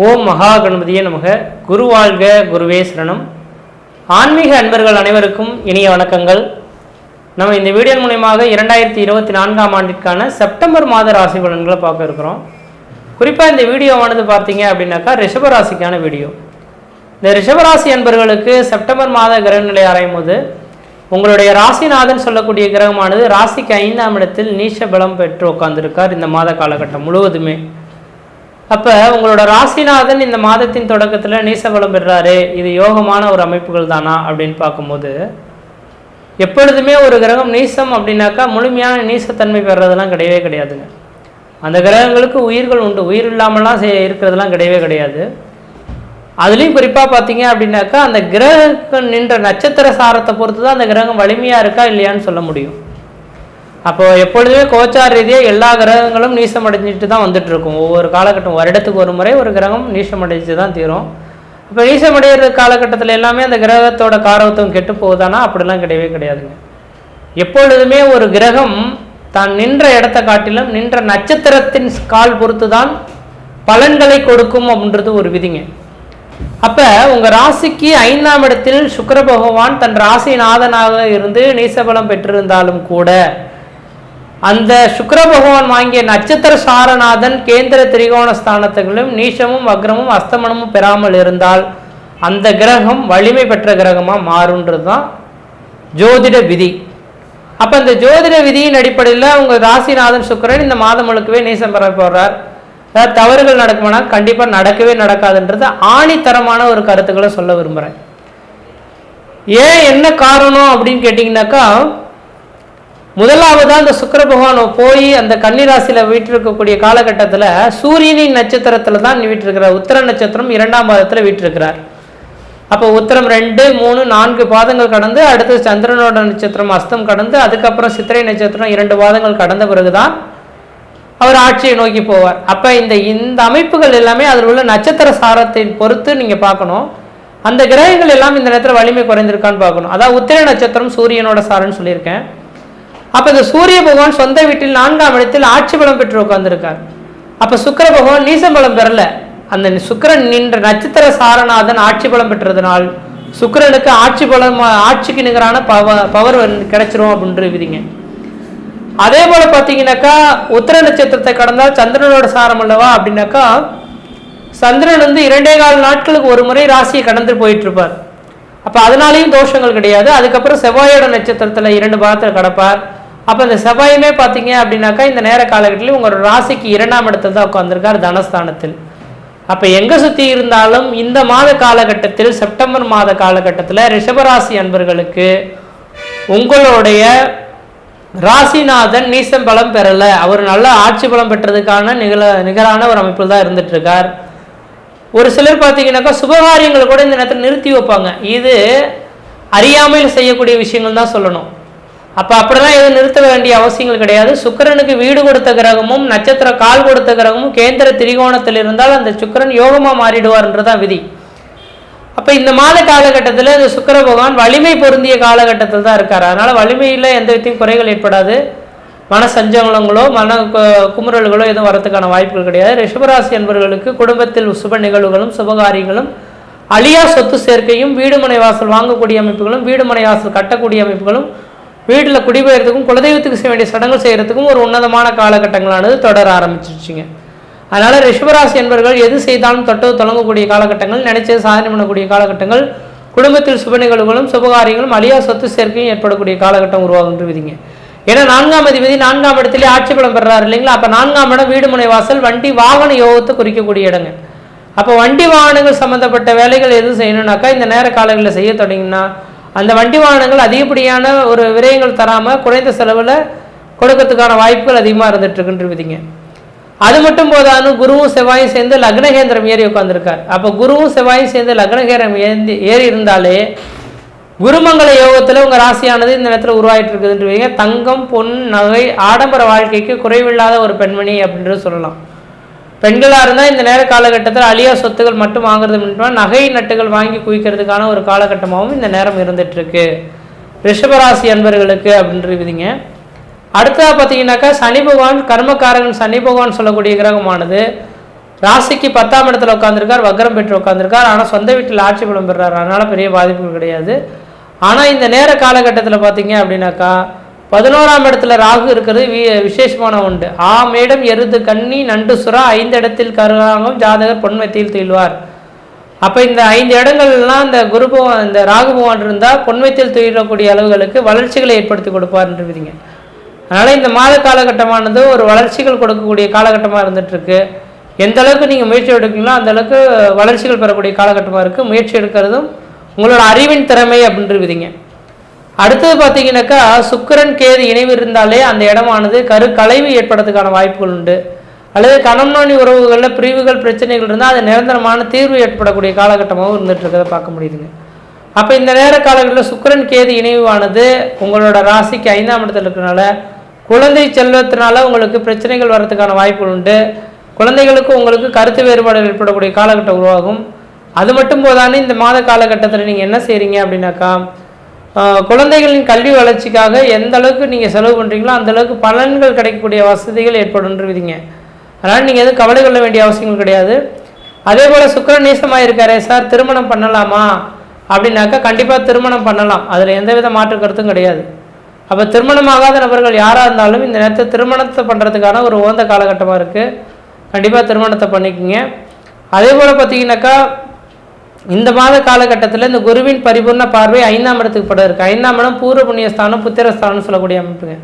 ஓம் மகா கணபதியே நமக. குரு வாழ்க, குருவே சரணம். ஆன்மீக அன்பர்கள் அனைவருக்கும் இனிய வணக்கங்கள். நம்ம இந்த வீடியோ மூலமாக 2024ஆம் ஆண்டிற்கான செப்டம்பர் மாத ராசி பலன்களை பார்க்க இருக்கிறோம். குறிப்பாக இந்த வீடியோவானது பார்த்தீங்க அப்படின்னாக்கா ரிஷபராசிக்கான வீடியோ. இந்த ரிஷபராசி அன்பர்களுக்கு செப்டம்பர் மாத கிரகநிலை ஆராயும் போது உங்களுடைய ராசிநாதன் சொல்லக்கூடிய கிரகமானது ராசிக்கு 5ஆம் இடத்தில் நீச்ச பலம் பெற்று உட்கார்ந்துருக்கார் இந்த மாத காலகட்டம் முழுவதுமே. அப்போ உங்களோட ராசிநாதன் இந்த மாதத்தின் தொடக்கத்தில் நீசபலம் பெறாரு, இது யோகமான ஒரு அமைப்புகள் தானா அப்படின்னு பார்க்கும்போது, எப்பொழுதுமே ஒரு கிரகம் நீசம் அப்படின்னாக்கா முழுமையான நீசத்தன்மை பெறதெல்லாம் கிடையவே கிடையாதுங்க. அந்த கிரகங்களுக்கு உயிர்கள் உண்டு, உயிர் இல்லாமலாம் இருக்கிறதுலாம் கிடையவே கிடையாது. அதுலேயும் குறிப்பாக பார்த்தீங்க அப்படின்னாக்கா அந்த கிரகம் நின்ற நட்சத்திர சாரத்தை பொறுத்து தான் அந்த கிரகம் வலிமையாக இருக்கா இல்லையான்னு சொல்ல முடியும். அப்போ எப்பொழுதுமே கோச்சார ரீதியாக எல்லா கிரகங்களும் நீசம் அடைஞ்சிட்டு தான் வந்துட்டு இருக்கும். ஒவ்வொரு காலகட்டம் வருடத்துக்கு ஒரு முறை ஒரு கிரகம் நீசம் அடைஞ்சு தான் தீரும். இப்போ நீசம் அடைகிற காலகட்டத்தில் எல்லாமே அந்த கிரகத்தோட காரகத்துவம் கெட்டு போகுதானா? அப்படிலாம் கிடையவே கிடையாதுங்க. எப்பொழுதுமே ஒரு கிரகம் தான் நின்ற இடத்தை காட்டிலும் நின்ற நட்சத்திரத்தின் கால் பொறுத்து தான் பலன்களை கொடுக்கும் அப்படின்றது ஒரு விதிங்க. அப்போ உங்கள் ராசிக்கு 5ஆம் இடத்தில் சுக்கிர பகவான் தன் ராசிநாதனாக இருந்து நீசபலம் பெற்றிருந்தாலும் கூட அந்த சுக்கிர பகவான் வாங்கிய நட்சத்திர சாரநாதன் கேந்திர திரிகோண ஸ்தானத்துகளும் நீச்சமும் வக்ரமும் அஸ்தமனமும் பெறாமல் இருந்தால் அந்த கிரகம் வலிமை பெற்ற கிரகமாக மாறுன்றது தான் ஜோதிட விதி. அப்போ இந்த ஜோதிட விதியின் அடிப்படையில் உங்கள் ராசிநாதன் சுக்கிரன் இந்த மாதம் முழுக்கவே நீசம் பெற போடுறார். அதாவது தவறுகள் நடக்குமானா கண்டிப்பாக நடக்கவே நடக்காதுன்றது ஆணித்தரமான ஒரு கருத்துக்களை சொல்ல விரும்புகிறேன். ஏன் என்ன காரணம் அப்படின்னு கேட்டிங்கனாக்கா, முதலாவதாக அந்த சுக்கிர பகவான் போய் அந்த கன்னிராசியில் வீட்டிருக்கக்கூடிய காலகட்டத்தில் சூரியனின் நட்சத்திரத்தில் தான் வீட்டிருக்கிறார். உத்திர நட்சத்திரம் 2ஆம் பாதத்தில் வீட்டிருக்கிறார். அப்போ உத்திரம் 2, 3, 4 பாதங்கள் கடந்து அடுத்து சந்திரனோட நட்சத்திரம் அஸ்தம் கடந்து அதுக்கப்புறம் சித்திரை நட்சத்திரம் 2 பாதங்கள் கடந்த பிறகுதான் அவர் ஆட்சியை நோக்கி போவார். அப்போ இந்த அமைப்புகள் எல்லாமே அதில் உள்ள நட்சத்திர சாரத்தை பொறுத்து நீங்கள் பார்க்கணும். அந்த கிரகங்கள் எல்லாம் இந்த நேரத்தில் வலிமை குறைந்திருக்கான்னு பார்க்கணும். அதாவது உத்திர நட்சத்திரம் சூரியனோட சாரன்னு சொல்லியிருக்கேன். அப்போ இந்த சூரிய பகவான் சொந்த வீட்டில் 4ஆம் இடத்தில் ஆட்சி பலம் பெற்று உட்கார்ந்துருக்கார். அப்போ சுக்கிர பகவான் நீசம் பலம் பெறல. அந்த சுக்கிரன் நின்ற நட்சத்திர சாரநாதன் ஆட்சி பலம் பெற்றதுனால் சுக்கிரனுக்கு ஆட்சி பலம், ஆட்சிக்கு நிகரான பவர் கிடைச்சிரும் அப்படின்ற விதிங்க. அதே போல பார்த்தீங்கன்னாக்கா உத்திர நட்சத்திரத்தை கடந்தால் சந்திரனோட சாரம் அல்லவா அப்படின்னாக்கா சந்திரன் 2.25 நாட்களுக்கு ஒரு முறை ராசியை கடந்து போயிட்டு இருப்பார். அப்போ அதனாலையும் தோஷங்கள் கிடையாது. அதுக்கப்புறம் செவ்வாயோட நட்சத்திரத்தில் 2 பாதத்தில் கடப்பார். அப்போ இந்த செவ்வாயுமே பார்த்தீங்க அப்படின்னாக்கா இந்த நேர காலகட்டத்தில் உங்களோட ராசிக்கு 2ஆம் இடத்துல தான் உட்காந்துருக்கார், தனஸ்தானத்தில். அப்போ எங்கே சுற்றி இருந்தாலும் இந்த மாத காலகட்டத்தில் செப்டம்பர் மாத காலகட்டத்தில் ரிஷபராசி அன்பர்களுக்கு உங்களுடைய ராசிநாதன் நீசம் பலம் பெறலை, அவர் நல்ல ஆட்சி பலம் பெற்றதுக்கான நிகரான ஒரு அமைப்பில் தான் இருந்துட்டு இருக்கார். ஒரு சிலர் பார்த்தீங்கன்னாக்கா சுபகாரியங்கள் கூட இந்த நேரத்தில் நிறுத்தி வைப்பாங்க. இது அறியாமையில் செய்யக்கூடிய விஷயங்கள் தான் சொல்லணும். அப்போ அப்படிலாம் எதுவும் நிறுத்த வேண்டிய அவசியங்கள் கிடையாது. சுக்கிரனுக்கு வீடு கொடுத்த கிரகமும் நட்சத்திர கால் கொடுத்த கிரகமும் கேந்திர திரிகோணத்தில் இருந்தால் அந்த சுக்கிரன் யோகமாக மாறிடுவார்ன்றதான் விதி. அப்போ இந்த மாத காலகட்டத்தில் இந்த சுக்கிர பகவான் வலிமை பொருந்திய காலகட்டத்தில் தான் இருக்கார். அதனால் வலிமையில் எந்த விதத்தையும் குறைகள் ஏற்படாது. மன சஞ்சலங்களோ மன குமுறல்களோ எதுவும் வரதுக்கான வாய்ப்புகள் கிடையாது. ரிஷபராசி என்பவர்களுக்கு குடும்பத்தில் சுப நிகழ்வுகளும் சுபகாரியங்களும் அழியா சொத்து சேர்க்கையும் வீடு மனை வாசல் வாங்கக்கூடிய அமைப்புகளும் வீடு மனை வாசல் கட்டக்கூடிய அமைப்புகளும் வீட்டில் குடிபெயர்த்துக்கும் குலதெய்வத்துக்கு செய்ய வேண்டிய சடங்குகள் செய்கிறதுக்கும் ஒரு உன்னதமான காலகட்டங்களானது தொடர ஆரம்பிச்சிருச்சுங்க. அதனால் ரிஷபராசி என்பவர்கள் எது செய்தாலும் தொட்டு தொடங்கக்கூடிய காலகட்டங்கள், நினைச்சது சாதனை பண்ணக்கூடிய காலகட்டங்கள், குடும்பத்தில் சுப நிகழ்வுகளும் சுபகாரியங்களும் அழியா சொத்து சேர்க்கையும் ஏற்படக்கூடிய காலகட்டம் உருவாகுன்ற விதிங்க. ஏன்னா 4ஆம் அதிபதி 4ஆம் இடத்துல ஆட்சி பலம் பெறாரு இல்லைங்களா? அப்போ 4ஆம் இடம் வீடு மனை வாசல் வண்டி வாகன யோகத்தை குறிக்கக்கூடிய இடங்க. அப்போ வண்டி வாகனங்கள் சம்மந்தப்பட்ட வேலைகள் எதுவும் செய்யணும்னாக்கா இந்த நேர காலங்களில் செய்ய தொடங்கினா அந்த வண்டி வாகனங்கள் அதிகப்படியான ஒரு விரயங்கள் தராமல் குறைந்த செலவில் கொடுக்கறதுக்கான வாய்ப்புகள் அதிகமாக இருந்துட்டு இருக்குன்ற விதிங்க. அது மட்டும் போதாலும் குருவும் செவ்வாயும் சேர்ந்து லக்னகேந்திரம் ஏறி உட்காந்துருக்கார். அப்போ குருவும் செவ்வாயும் சேர்ந்து லக்னகேந்திரம் ஏறி இருந்தாலே குருமங்கள யோகத்தில் உங்கள் ராசியானது இந்த நேரத்தில் உருவாகிட்டு இருக்குதுன்றீங்க. தங்கம், பொன், நகை, ஆடம்பர வாழ்க்கைக்கு குறைவில்லாத ஒரு பெண்மணி அப்படின்றது சொல்லலாம். பெண்களாக இருந்தால் இந்த நேர காலகட்டத்தில் அழியா சொத்துகள் மட்டும் வாங்குறது மட்டும் நகை நட்டுகள் வாங்கி குவிக்கிறதுக்கான ஒரு காலகட்டமாகவும் இந்த நேரம் இருந்துகிட்ருக்கு ரிஷபராசி அன்பர்களுக்கு அப்படின்ற விதிங்க. அடுத்ததாக பார்த்தீங்கன்னாக்கா சனி பகவான் கர்மக்காரகன் சனி பகவான் சொல்லக்கூடிய கிரகமானது ராசிக்கு 10ஆம் இடத்துல உட்காந்துருக்கார், வக்ரம் பெற்று உட்காந்துருக்கார். ஆனால் சொந்த வீட்டில் ஆட்சி பலம் பெறார், அதனால் பெரிய பாதிப்புகள் கிடையாது. ஆனால் இந்த நேர காலகட்டத்தில் பார்த்தீங்க அப்படின்னாக்கா 11ஆம் இடத்துல ராகு இருக்கிறது விசேஷமான உண்டு. மேடம் எருது கன்னி நண்டு சுறா 5 இடத்தில் கருகாங்கம் ஜாதகர் பொன்மத்தியில் துயில்வார். அப்போ இந்த 5 இடங்கள்லாம் இந்த இந்த ராகு பகவான் இருந்தால் பொன்மத்தியில் துயிலக்கூடிய அளவுகளுக்கு வளர்ச்சிகளை ஏற்படுத்தி கொடுப்பார் என்று விதிங்க. அதனால் இந்த மாத காலகட்டமானது ஒரு வளர்ச்சிகள் கொடுக்கக்கூடிய காலகட்டமாக இருந்துகிட்ருக்கு. எந்த அளவுக்கு நீங்கள் முயற்சி எடுக்கீங்களோ அந்த அளவுக்கு வளர்ச்சிகள் பெறக்கூடிய காலகட்டமாக இருக்குது. முயற்சி எடுக்கிறதும் உங்களோட அறிவின் திறமை அப்படின்ட்டு விதிங்க. அடுத்தது பார்த்தீங்கன்னாக்கா சுக்கிரன் கேது இணைவு இருந்தாலே அந்த இடமானது கலைவு ஏற்படுறதுக்கான வாய்ப்புகள் உண்டு. அல்லது கணவனி உறவுகளில் பிரிவுகள் பிரச்சனைகள் இருந்தால் அது நிரந்தரமான தீர்வு ஏற்படக்கூடிய காலகட்டமாகவும் இருந்துட்டு இருக்கிறத பார்க்க முடியுதுங்க. அப்போ இந்த நேர காலங்களில் சுக்கிரன் கேது இணைவானது உங்களோட ராசிக்கு 5ஆம் இடத்துல இருக்கிறனால குழந்தை செல்வத்தினால உங்களுக்கு பிரச்சனைகள் வர்றதுக்கான வாய்ப்புகள் உண்டு. குழந்தைகளுக்கு உங்களுக்கு கருத்து வேறுபாடுகள் ஏற்படக்கூடிய காலகட்டம் உருவாகும். அது மட்டும் போதானே இந்த மாத காலகட்டத்தில் நீங்கள் என்ன செய்கிறீங்க அப்படின்னாக்கா குழந்தைகளின் கல்வி வளர்ச்சிக்காக எந்த அளவுக்கு நீங்கள் செலவு பண்ணுறீங்களோ அந்த அளவுக்கு பலன்கள் கிடைக்கக்கூடிய வசதிகள் ஏற்படும் விதிங்க. அதனால் நீங்கள் எதுவும் கவலை கொள்ள வேண்டிய அவசியங்கள் கிடையாது. அதே போல் சுக்கிரன் நேசமாக இருக்காரே சார், திருமணம் பண்ணலாமா அப்படின்னாக்கா கண்டிப்பாக திருமணம் பண்ணலாம், அதில் எந்தவித மாற்று கருத்தும் கிடையாது. அப்போ திருமணமாகாத நபர்கள் யாராக இருந்தாலும் இந்த நேரத்தை திருமணத்தை பண்ணுறதுக்கான ஒரு உகந்த காலகட்டமாக இருக்குது. கண்டிப்பாக திருமணத்தை பண்ணிக்கோங்க. அதே போல் பார்த்தீங்கன்னாக்கா இந்த மாத காலகட்டத்தில் இந்த குருவின் பரிபூர்ண பார்வை 5ஆம் இடத்துக்கு பட இருக்குது. 5ஆம் இடம் பூர்வ புண்ணிய ஸ்தானம், புத்திரஸ்தானம்னு சொல்லக்கூடிய அமைப்புங்க.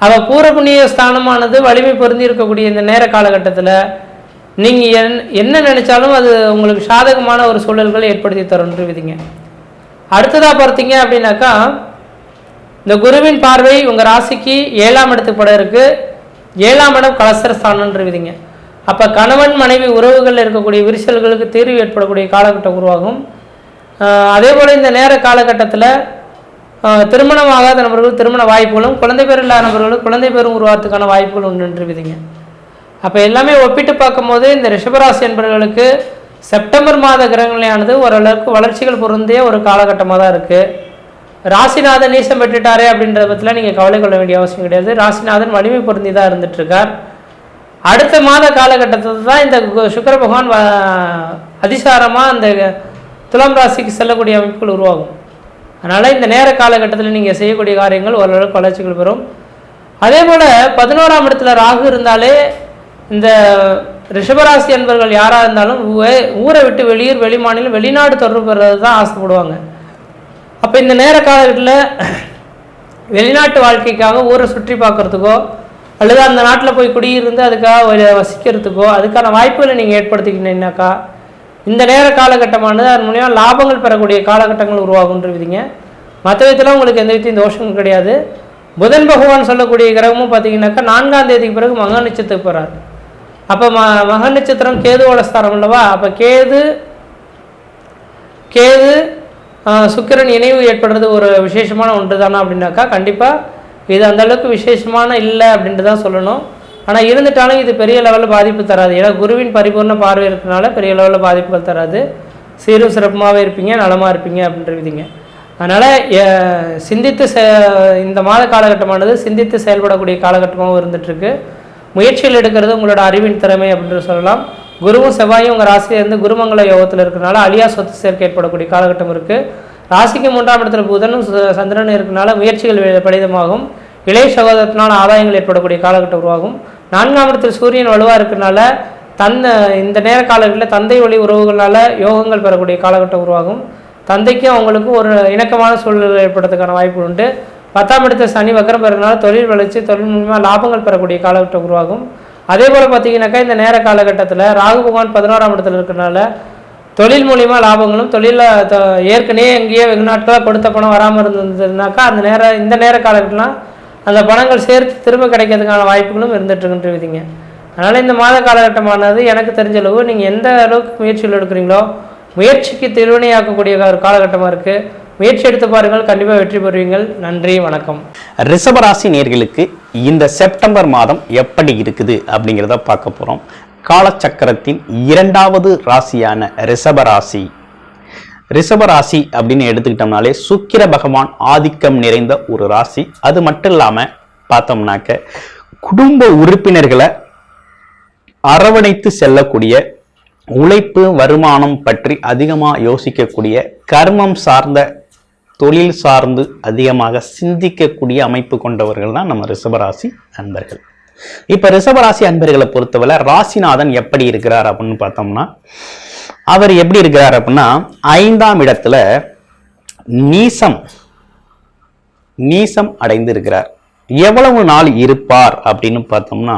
அவள் பூர்வ புண்ணிய ஸ்தானமானது வலிமை பொருந்தி இருக்கக்கூடிய இந்த நேர காலகட்டத்தில் நீங்கள் என்ன நினைச்சாலும் அது உங்களுக்கு சாதகமான ஒரு சூழல்களை ஏற்படுத்தி தரும்ன்று விதிங்க. அடுத்ததாக பார்த்தீங்க அப்படின்னாக்கா இந்த குருவின் பார்வை உங்கள் ராசிக்கு 7ஆம் இடத்துக்கு பட இருக்குது. 7ஆம் இடம் கலசரஸ்தானம்ன்று விதிங்க. அப்போ கணவன் மனைவி உறவுகளில் இருக்கக்கூடிய விரிசல்களுக்கு தீர்வு ஏற்படக்கூடிய காலகட்டம் உருவாகும். அதே போல் இந்த நேர காலகட்டத்தில் திருமணம் ஆகாத நபர்கள் திருமண வாய்ப்புகளும், குழந்தை பேர் இல்லாத நபர்களுக்கு குழந்தை பேரும் உருவாகிறதுக்கான வாய்ப்புகள் உண்டு விதிங்க. அப்போ எல்லாமே ஒப்பிட்டு பார்க்கும்போது இந்த ரிஷபராசி என்பவர்களுக்கு செப்டம்பர் மாத கிரகங்களானது ஓரளவுக்கு வளர்ச்சிகள் பொருந்திய ஒரு காலகட்டமாக தான் இருக்குது. ராசிநாதன் நீசம் பெற்றுட்டாரே அப்படின்றத பற்றிலாம் நீங்கள் கவலை கொள்ள வேண்டிய அவசியம் கிடையாது. ராசிநாதன் வலிமை பொருந்தி தான் இருந்துகிட்ருக்கார். அடுத்த மாத காலகட்டத்தில் தான் இந்த சுக்கிர பகவான் அதிசாரமாக அந்த துலாம் ராசிக்கு செல்லக்கூடிய அமைப்புகள் உருவாகும். அதனால் இந்த நேர காலகட்டத்தில் நீங்கள் செய்யக்கூடிய காரியங்கள் ஓரளவுக்கு வளர்ச்சிகள் பெறும். அதே போல் 11ஆம் இடத்துல ராகு இருந்தாலே இந்த ரிஷபராசி என்பவர்கள் யாராக இருந்தாலும் ஊரை விட்டு வெளியூர், வெளிமாநிலம், வெளிநாடு தொடர்பு பெறுறது தான் ஆசைப்படுவாங்க. அப்போ இந்த நேர காலகட்டத்தில் வெளிநாட்டு வாழ்க்கைக்காக ஊரை சுற்றி பார்க்குறதுக்கோ அல்லது அந்த நாட்டில் போய் குடியிருந்து அதுக்காக வசிக்கிறதுக்கோ அதுக்கான வாய்ப்புகளை நீங்கள் ஏற்படுத்திக்கிட்டீங்கன்னாக்கா இந்த நேர காலகட்டமானது அதன் மூலியமாக லாபங்கள் பெறக்கூடிய காலகட்டங்கள் உருவாகுன்றவிதிங்க. மற்ற விதத்தில் உங்களுக்கு எந்த விதத்தையும் தோஷங்கள் கிடையாது. புதன் பகவான் சொல்லக்கூடிய கிரகமும் பார்த்தீங்கன்னாக்கா 4ஆம் தேதிக்கு பிறகு மக நட்சத்திரத்துக்கு போகிறார். அப்போ மக நட்சத்திரம் கேதுவோட ஸ்தானம் அல்லவா. அப்போ கேது சுக்கிரன் இணைவு ஏற்படுறது ஒரு விசேஷமான ஒன்று தானே அப்படின்னாக்கா கண்டிப்பாக இது அந்தளவுக்கு விசேஷமான இல்லை அப்படின்ட்டு தான் சொல்லணும். ஆனால் இருந்துட்டாலும் இது பெரிய லெவலில் பாதிப்பு தராது. ஏன்னா குருவின் பரிபூர்ண பார்வை இருக்கிறனால பெரிய லெவலில் பாதிப்புகள் தராது. சீரும் சிறப்புமாகவே இருப்பீங்க, நலமாக இருப்பீங்க அப்படின்ற விதிங்க. அதனால் சிந்தித்து இந்த மாத காலகட்டமானது சிந்தித்து செயல்படக்கூடிய காலகட்டமாகவும் இருந்துகிட்ருக்கு. முயற்சிகள் எடுக்கிறது உங்களோட அறிவின் திறமை அப்படின்னு சொல்லலாம். குருவும் செவ்வாயும் உங்கள் ராசியிலிருந்து குருமங்கள யோகத்தில் இருக்கிறனால அழியா சொத்து சேர்க்கை ஏற்படக்கூடிய காலகட்டம் இருக்குது. ராசிக்கு 3ஆம் இடத்துல புதனும் சந்திரனும் இருக்கிறனால முயற்சிகள் பலிதமாகும். இளைய சகோதரத்தினால் ஆதாயங்கள் ஏற்படக்கூடிய காலகட்டம் உருவாகும். 4ஆம் இடத்தில் சூரியன் வலுவாக இருக்கிறனால இந்த நேர காலங்களில் தந்தை வழி உறவுகளால் யோகங்கள் பெறக்கூடிய காலகட்டம் உருவாகும். தந்தைக்கும் அவங்களுக்கும் ஒரு இணக்கமான சூழல் ஏற்படுறதுக்கான வாய்ப்பு உண்டு. 10ஆம் இடத்தில் சனி வக்கரம் பெறனால தொழில் வளர்ச்சி, தொழில் மூலமாக லாபங்கள் பெறக்கூடிய காலகட்டம் உருவாகும். அதே போல் பார்த்தீங்கன்னாக்கா இந்த நேர காலகட்டத்தில் ராகு பகவான் 11ஆம் இடத்துல இருக்கிறனால தொழில் மூலிமா லாபங்களும், தொழிலில் ஏற்கனவே எங்கேயோ வெகு நாட்களாக கொடுத்த பணம் வராமல் இருந்ததுனாக்கா இந்த நேர காலகட்டம்லாம் அந்த பணங்கள் சேர்த்து திரும்ப கிடைக்கிறதுக்கான வாய்ப்புகளும் இருந்துகிட்ருக்குன்ற விதிங்க. அதனால் இந்த மாத காலகட்டமானது எனக்கு தெரிஞ்ச அளவு நீங்கள் எந்த அளவுக்கு முயற்சிகள் எடுக்கிறீங்களோ முயற்சிக்கு திருவினையாக்கக்கூடிய ஒரு காலகட்டமாக இருக்குது. முயற்சி எடுத்து பாருங்கள், கண்டிப்பாக வெற்றி பெறுவீங்கள். நன்றி, வணக்கம். ரிஷபராசி நேயர்களுக்கு இந்த செப்டம்பர் மாதம் எப்படி இருக்குது அப்படிங்கிறத பார்க்க போகிறோம். காலச்சக்கரத்தின் 2வது ராசியான ரிஷபராசி அப்படின்னு எடுத்துக்கிட்டோம்னாலே சுக்கிர பகவான் ஆதிக்கம் நிறைந்த ஒரு ராசி. அது மட்டும் இல்லாமல் பார்த்தோம்னாக்க குடும்ப உறுப்பினர்களை அரவணைத்து செல்லக்கூடிய, உழைப்பு வருமானம் பற்றி அதிகமாக யோசிக்கக்கூடிய, கர்மம் சார்ந்த தொழில் சார்ந்து அதிகமாக சிந்திக்கக்கூடிய அமைப்பு கொண்டவர்கள் தான் நம்ம ரிஷபராசி அன்பர்கள். இப்ப ரிஷபராசி அன்பர்களை பொறுத்தவரை ராசிநாதன் எப்படி இருக்கிறார் அப்படின்னு பார்த்தோம்னா, அவர் எப்படி இருக்கிறார் அப்படின்னா 5ஆம் இடத்துல நீசம் அடைந்து இருக்கிறார். எவ்வளவு நாள் இருப்பார் அப்படின்னு பார்த்தோம்னா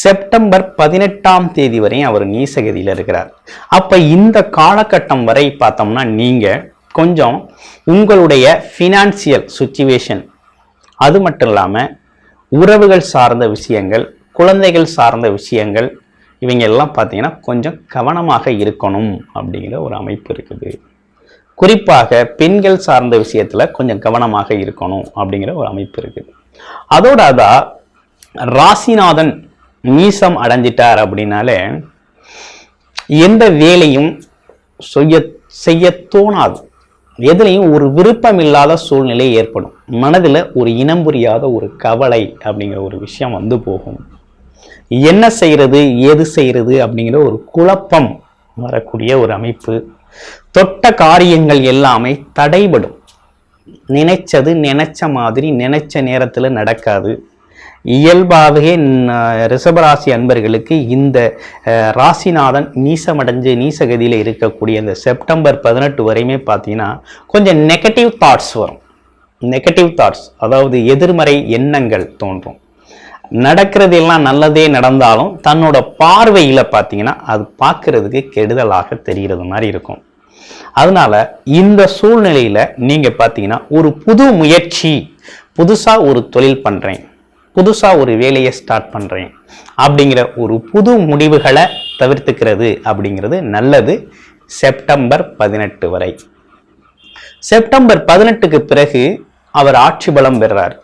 செப்டம்பர் 18ஆம் தேதி வரையும் அவர் நீசகதியில் இருக்கிறார். அப்ப இந்த காலகட்டம் வரை பார்த்தோம்னா நீங்க கொஞ்சம் உங்களுடைய ஃபினான்சியல் சுச்சுவேஷன், அது மட்டும் இல்லாமல் உறவுகள் சார்ந்த விஷயங்கள், குழந்தைகள் சார்ந்த விஷயங்கள், இவங்க எல்லாம் பார்த்தீங்கன்னா கொஞ்சம் கவனமாக இருக்கணும் அப்படிங்கிற ஒரு அமைப்பு இருக்குது. குறிப்பாக பெண்கள் சார்ந்த விஷயத்துல கொஞ்சம் கவனமாக இருக்கணும் அப்படிங்கிற ஒரு அமைப்பு இருக்குது. அதோட அதான் ராசிநாதன் நீசம் அடைஞ்சிட்டார் அப்படின்னாலே எந்த வேலையும் செய்ய தோணாது. எதுலையும் ஒரு விருப்பம் இல்லாத சூழ்நிலை ஏற்படும். மனதில் ஒரு இனம் புரியாத ஒரு கவலை அப்படிங்கிற ஒரு விஷயம் வந்து போகும். என்ன செய்யறது ஏது செய்யறது அப்படிங்கிற ஒரு குழப்பம் வரக்கூடிய ஒரு அமைப்பு. தொட்ட காரியங்கள் எல்லாமே தடைபடும். நினைச்சது நினைச்ச மாதிரி நினைச்ச நேரத்தில் நடக்காது. இயல்பாகவே ரிஷபராசி அன்பர்களுக்கு இந்த ராசிநாதன் நீசமடைஞ்சு நீசகதியில் இருக்கக்கூடிய இந்த செப்டம்பர் 18 வரையுமே பார்த்தீங்கன்னா கொஞ்சம் நெகட்டிவ் தாட்ஸ் வரும். நெகட்டிவ் தாட்ஸ், அதாவது எதிர்மறை எண்ணங்கள் தோன்றும். நடக்கிறது எல்லாம் நல்லதே நடந்தாலும் தன்னோட பார்வையில் பார்த்தீங்கன்னா அது பார்க்கறதுக்கு கெடுதலாக தெரிகிறது மாதிரி இருக்கும். அதனால இந்த சூழ்நிலையில நீங்க பார்த்தீங்கன்னா ஒரு புது முயற்சி, புதுசா ஒரு தொழில் பண்றேன், புதுசா ஒரு வேலையை ஸ்டார்ட் பண்றேன் அப்படிங்கிற ஒரு புது முடிவுகளை தவிர்த்துக்கிறது அப்படிங்கிறது நல்லது. செப்டம்பர் 18 வரை. செப்டம்பர் 18க்கு பிறகு அவர் ஆட்சி பலம் பெறார்,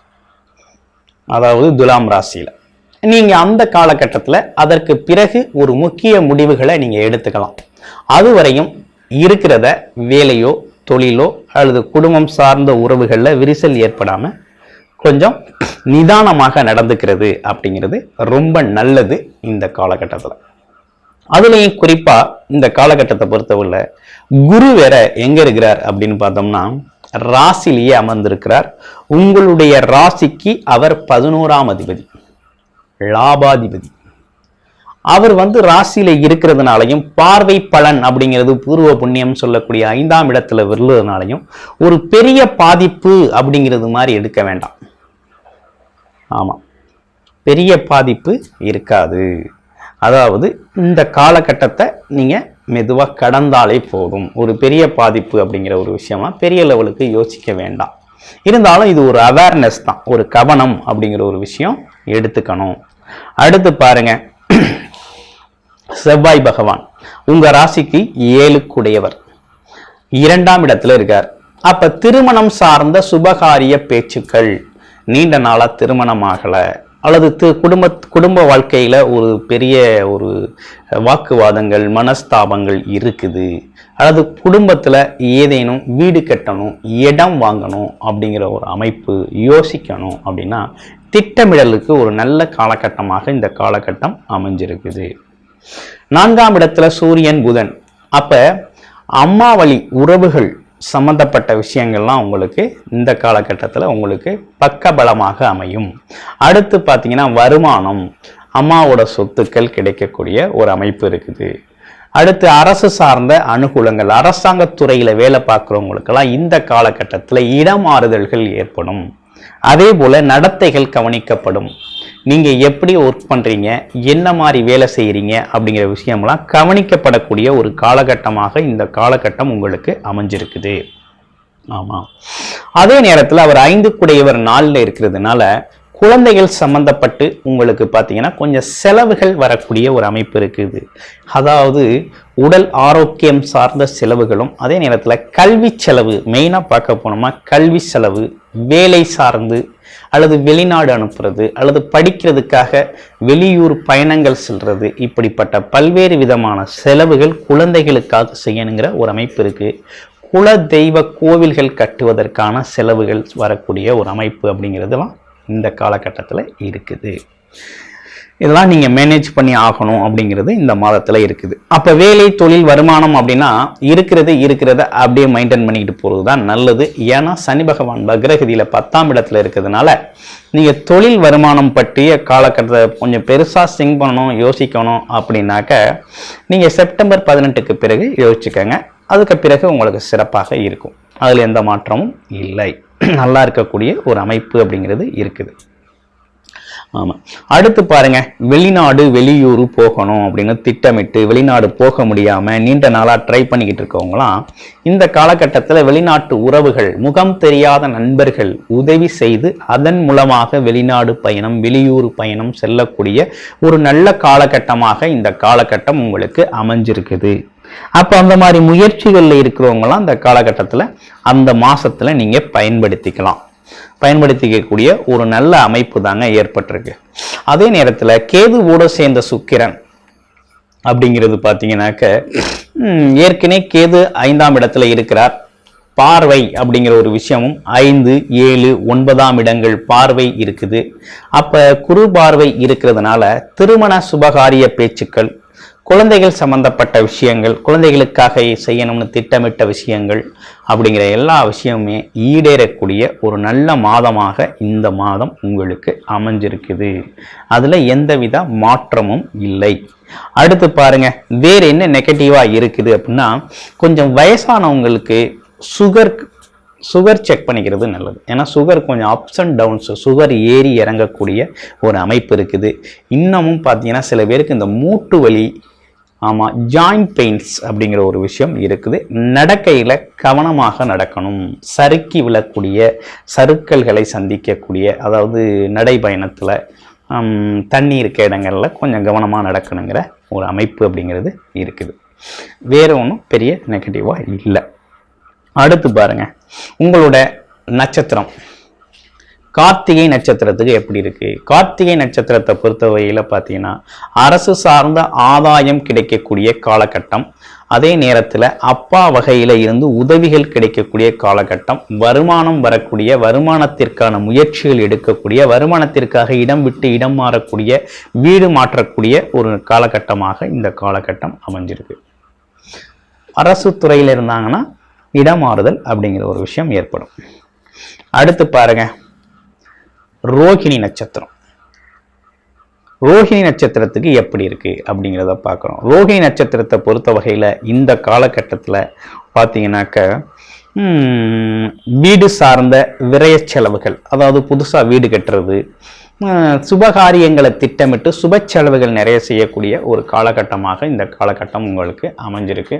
அதாவது துலாம் ராசியில. நீங்க அந்த காலகட்டத்தில் அதற்கு பிறகு ஒரு முக்கிய முடிவுகளை நீங்க எடுத்துக்கலாம். அதுவரையும் இருக்கிறத வேலையோ தொழிலோ அல்லது குடும்பம் சார்ந்த உறவுகளில் விரிசல் ஏற்படாம கொஞ்சம் நிதானமாக நடந்துக்கிறது அப்படிங்கிறது ரொம்ப நல்லது இந்த காலகட்டத்தில். அதுலேயும் குறிப்பா இந்த காலகட்டத்தை பொறுத்தவரை குரு வேற எங்க இருக்கிறார் அப்படின்னு பார்த்தோம்னா ராசிலேயே அமர்ந்திருக்கிறார். உங்களுடைய ராசிக்கு அவர் 11ஆம் அதிபதி, லாபாதிபதி. அவர் ராசியில இருக்கிறதுனாலையும் பார்வை பலன் அப்படிங்கிறது பூர்வ புண்ணியம் சொல்லக்கூடிய 5ஆம் இடத்துல விழுறதுனாலையும் ஒரு பெரிய பாதிப்பு அப்படிங்கிறது மாதிரி எடுக்க வேண்டாம். ஆமா, பெரிய பாதிப்பு இருக்காது. அதாவது இந்த காலகட்டத்தை நீங்க மெதுவா கடந்தாலே போதும். ஒரு பெரிய பாதிப்பு அப்படிங்கிற ஒரு விஷயமா பெரிய லெவலுக்கு யோசிக்க வேண்டாம். இருந்தாலும் இது ஒரு அவேர்னஸ் தான், ஒரு கவனம் அப்படிங்கிற ஒரு விஷயம் எடுத்துக்கணும். அடுத்து பாருங்க, செவ்வாய் பகவான் உங்க ராசிக்கு 7க்குடையவர் 2ஆம் இடத்துல இருக்கார். அப்ப திருமணம் சார்ந்த சுபகாரிய பேச்சுக்கள், நீண்ட நாளா திருமணம் ஆகல அல்லது குடும்ப வாழ்க்கையில ஒரு பெரிய ஒரு வாக்குவாதங்கள் மனஸ்தாபங்கள் இருக்குது, அல்லது குடும்பத்துல ஏதேனும் வீடு கட்டணும், இடம் வாங்கணும் அப்படிங்கிற ஒரு அமைப்பு யோசிக்கணும் அப்படின்னா திட்டமிடலுக்கு ஒரு நல்ல காலகட்டமாக இந்த காலகட்டம் அமைஞ்சிருக்குது. 4ஆம் இடத்துல சூரியன் புதன். அப்ப அம்மா வழி உறவுகள் சம்பந்தப்பட்ட விஷயங்கள்லாம் உங்களுக்கு இந்த காலகட்டத்தில் உங்களுக்கு பக்கபலமாக அமையும். அடுத்து பார்த்தீங்கன்னா வருமானம், அம்மாவோட சொத்துக்கள் கிடைக்கக்கூடிய ஒரு அமைப்பு இருக்குது. அடுத்து அரசு சார்ந்த அனுகூலங்கள், அரசாங்கத்துறையில் வேலை பார்க்குறவங்களுக்கெல்லாம் இந்த காலகட்டத்தில் இடமாறுதல்கள் ஏற்படும். அதே போல நடத்தைகள் கவனிக்கப்படும். நீங்க எப்படி ஒர்க் பண்றீங்க, என்ன மாதிரி வேலை செய்யறீங்க அப்படிங்கிற விஷயம்லாம் கவனிக்கப்படக்கூடிய ஒரு காலகட்டமாக இந்த காலகட்டம் உங்களுக்கு அமைஞ்சிருக்குது. ஆமா, அதே நேரத்தில் அவர் 5க்குடையவர் 4ல் இருக்கிறதுனால குழந்தைகள் சம்பந்தப்பட்டு உங்களுக்கு பார்த்தீங்கன்னா கொஞ்சம் செலவுகள் வரக்கூடிய ஒரு அமைப்பு இருக்குது. அதாவது உடல் ஆரோக்கியம் சார்ந்த செலவுகளும், அதே நேரத்தில் கல்வி செலவு, மெயினாக பார்க்க போனோம்னா கல்வி செலவு, வேலை சார்ந்து அல்லது வெளிநாடு அனுப்புறது அல்லது படிக்கிறதுக்காக வெளியூர் பயணங்கள் செல்றது, இப்படிப்பட்ட பல்வேறு விதமான செலவுகள் குழந்தைகளுக்காக செய்யணுங்கிற ஒரு அமைப்பு இருக்கு. குல தெய்வ கோவில்கள் கட்டுவதற்கான செலவுகள் வரக்கூடிய ஒரு அமைப்பு அப்படிங்கிறதுலாம் இந்த காலகட்டத்தில் இருக்குது. இதெல்லாம் நீங்க மேனேஜ் பண்ணி ஆகணும் அப்படிங்கிறது இந்த மாதத்துல இருக்குது. அப்ப வேலை, தொழில், வருமானம் அப்படின்னா இருக்கிறத அப்படியே மெயின்டைன் பண்ணிக்கிட்டு போறதுதான் நல்லது. ஏன்னா சனி பகவான் வக்ரகதியில 10ஆம் இடத்துல இருக்கிறதுனால நீங்க தொழில் வருமானம் பற்றிய காலகட்டத்தை கொஞ்சம் பெருசா சிங் பண்ணணும், யோசிக்கணும் அப்படின்னாக்க நீங்க செப்டம்பர் 18க்கு பிறகு யோசிச்சுக்கோங்க. அதுக்கு பிறகு உங்களுக்கு சிறப்பாக இருக்கும். அதுல எந்த மாற்றமும் இல்லை. நல்லா இருக்கக்கூடிய ஒரு அமைப்பு அப்படிங்கிறது இருக்குது. ஆமா, அடுத்து பாருங்க, வெளிநாடு வெளியூர் போகணும் அப்படின்னு திட்டமிட்டு வெளிநாடு போக முடியாம நீண்ட நாளா ட்ரை பண்ணிக்கிட்டு இருக்கவங்களாம் இந்த காலகட்டத்தில் வெளிநாட்டு உறவுகள், முகம் தெரியாத நண்பர்கள் உதவி செய்து அதன் மூலமாக வெளிநாடு பயணம், வெளியூர் பயணம் செல்லக்கூடிய ஒரு நல்ல காலகட்டமாக இந்த காலகட்டம் உங்களுக்கு அமைஞ்சிருக்குது. அப்ப அந்த மாதிரி முயற்சிகள்ல இருக்கிறவங்களாம் அந்த காலகட்டத்தில் அந்த மாசத்துல நீங்க பயன்படுத்திக்கக்கூடிய ஒரு நல்ல அமைப்பு தாங்க ஏற்பட்டிருக்கு. அதே நேரத்தில் கேதுவோடு சேர்ந்த சுக்கிரன் அப்படிங்கிறது பார்த்தீங்கன்னாக்க ஏற்கனவே கேது 5ஆம் இடத்துல இருக்கிறார். பார்வை அப்படிங்கிற ஒரு விஷயமும் 5, 7, 9ஆம் இடங்கள் பார்வை இருக்குது. அப்ப குரு பார்வை இருக்கிறதுனால திருமண சுபகாரிய பேச்சுக்கள், குழந்தைகள் சம்பந்தப்பட்ட விஷயங்கள், குழந்தைகளுக்காக செய்யணும்னு திட்டமிட்ட விஷயங்கள் அப்படிங்கிற எல்லா விஷயமுமே ஈடேறக்கூடிய ஒரு நல்ல மாதமாக இந்த மாதம் உங்களுக்கு அமைஞ்சிருக்குது. அதுல எந்தவித மாற்றமும் இல்லை. அடுத்து பாருங்க, வேற என்ன நெகட்டிவா இருக்குது அப்படின்னா, கொஞ்சம் வயசானவங்களுக்கு சுகர் செக் பண்ணிக்கிறது நல்லது. ஏன்னா சுகர் கொஞ்சம் அப்ஸ் அண்ட் டவுன்ஸ், சுகர் ஏறி இறங்கக்கூடிய ஒரு அமைப்பு இருக்குது. இன்னமும் பார்த்தீங்கன்னா சில பேருக்கு இந்த மூட்டு வலி, ஆமாம், ஜாயிண்ட் பெயின்ஸ் அப்படிங்கிற ஒரு விஷயம் இருக்குது. நடக்கையில் கவனமாக நடக்கணும். சறுக்கி விழக்கூடிய, சறுக்கல்களை சந்திக்கக்கூடிய, அதாவது நடைபயணத்தில் தண்ணி இருக்க இடங்கள்ல கொஞ்சம் கவனமாக நடக்கணுங்கிற ஒரு அமைப்பு அப்படிங்கிறது இருக்குது. வேற ஒன்றும் பெரிய நெகட்டிவாக இல்லை. அடுத்து பாருங்க, உங்களோட நட்சத்திரம் கார்த்திகை நட்சத்திரத்துக்கு எப்படி இருக்கு? கார்த்திகை நட்சத்திரத்தை பொறுத்தவரையில பார்த்தீங்கன்னா அரசு சார்ந்த ஆதாயம் கிடைக்கக்கூடிய காலகட்டம். அதே நேரத்தில் அப்பா வகையில இருந்து உதவிகள் கிடைக்கக்கூடிய காலகட்டம். வருமானம் வரக்கூடிய, வருமானத்திற்கான முயற்சிகள் எடுக்கக்கூடிய, வருமானத்திற்காக இடம் விட்டு இடம் மாறக்கூடிய, வீடு மாற்றக்கூடிய ஒரு காலகட்டமாக இந்த காலகட்டம் அமைஞ்சிருக்கு. அரசு துறையில் இருந்தாங்கன்னா இடமாறுதல் அப்படிங்கிற ஒரு விஷயம் ஏற்படும். அடுத்து பாருங்க, ரோஹிணி நட்சத்திரம். ரோஹிணி நட்சத்திரத்துக்கு எப்படி இருக்கு அப்படிங்கிறத பார்க்குறோம். ரோஹிணி நட்சத்திரத்தை பொறுத்த வகையில் இந்த காலகட்டத்தில் பார்த்தீங்கன்னாக்க வீடு சார்ந்த விரய செலவுகள், அதாவது புதுசாக வீடு கட்டுறது, சுபகாரியங்களை திட்டமிட்டு சுப செலவுகள் நிறைய செய்யக்கூடிய ஒரு காலகட்டமாக இந்த காலகட்டம் உங்களுக்கு அமைஞ்சிருக்கு.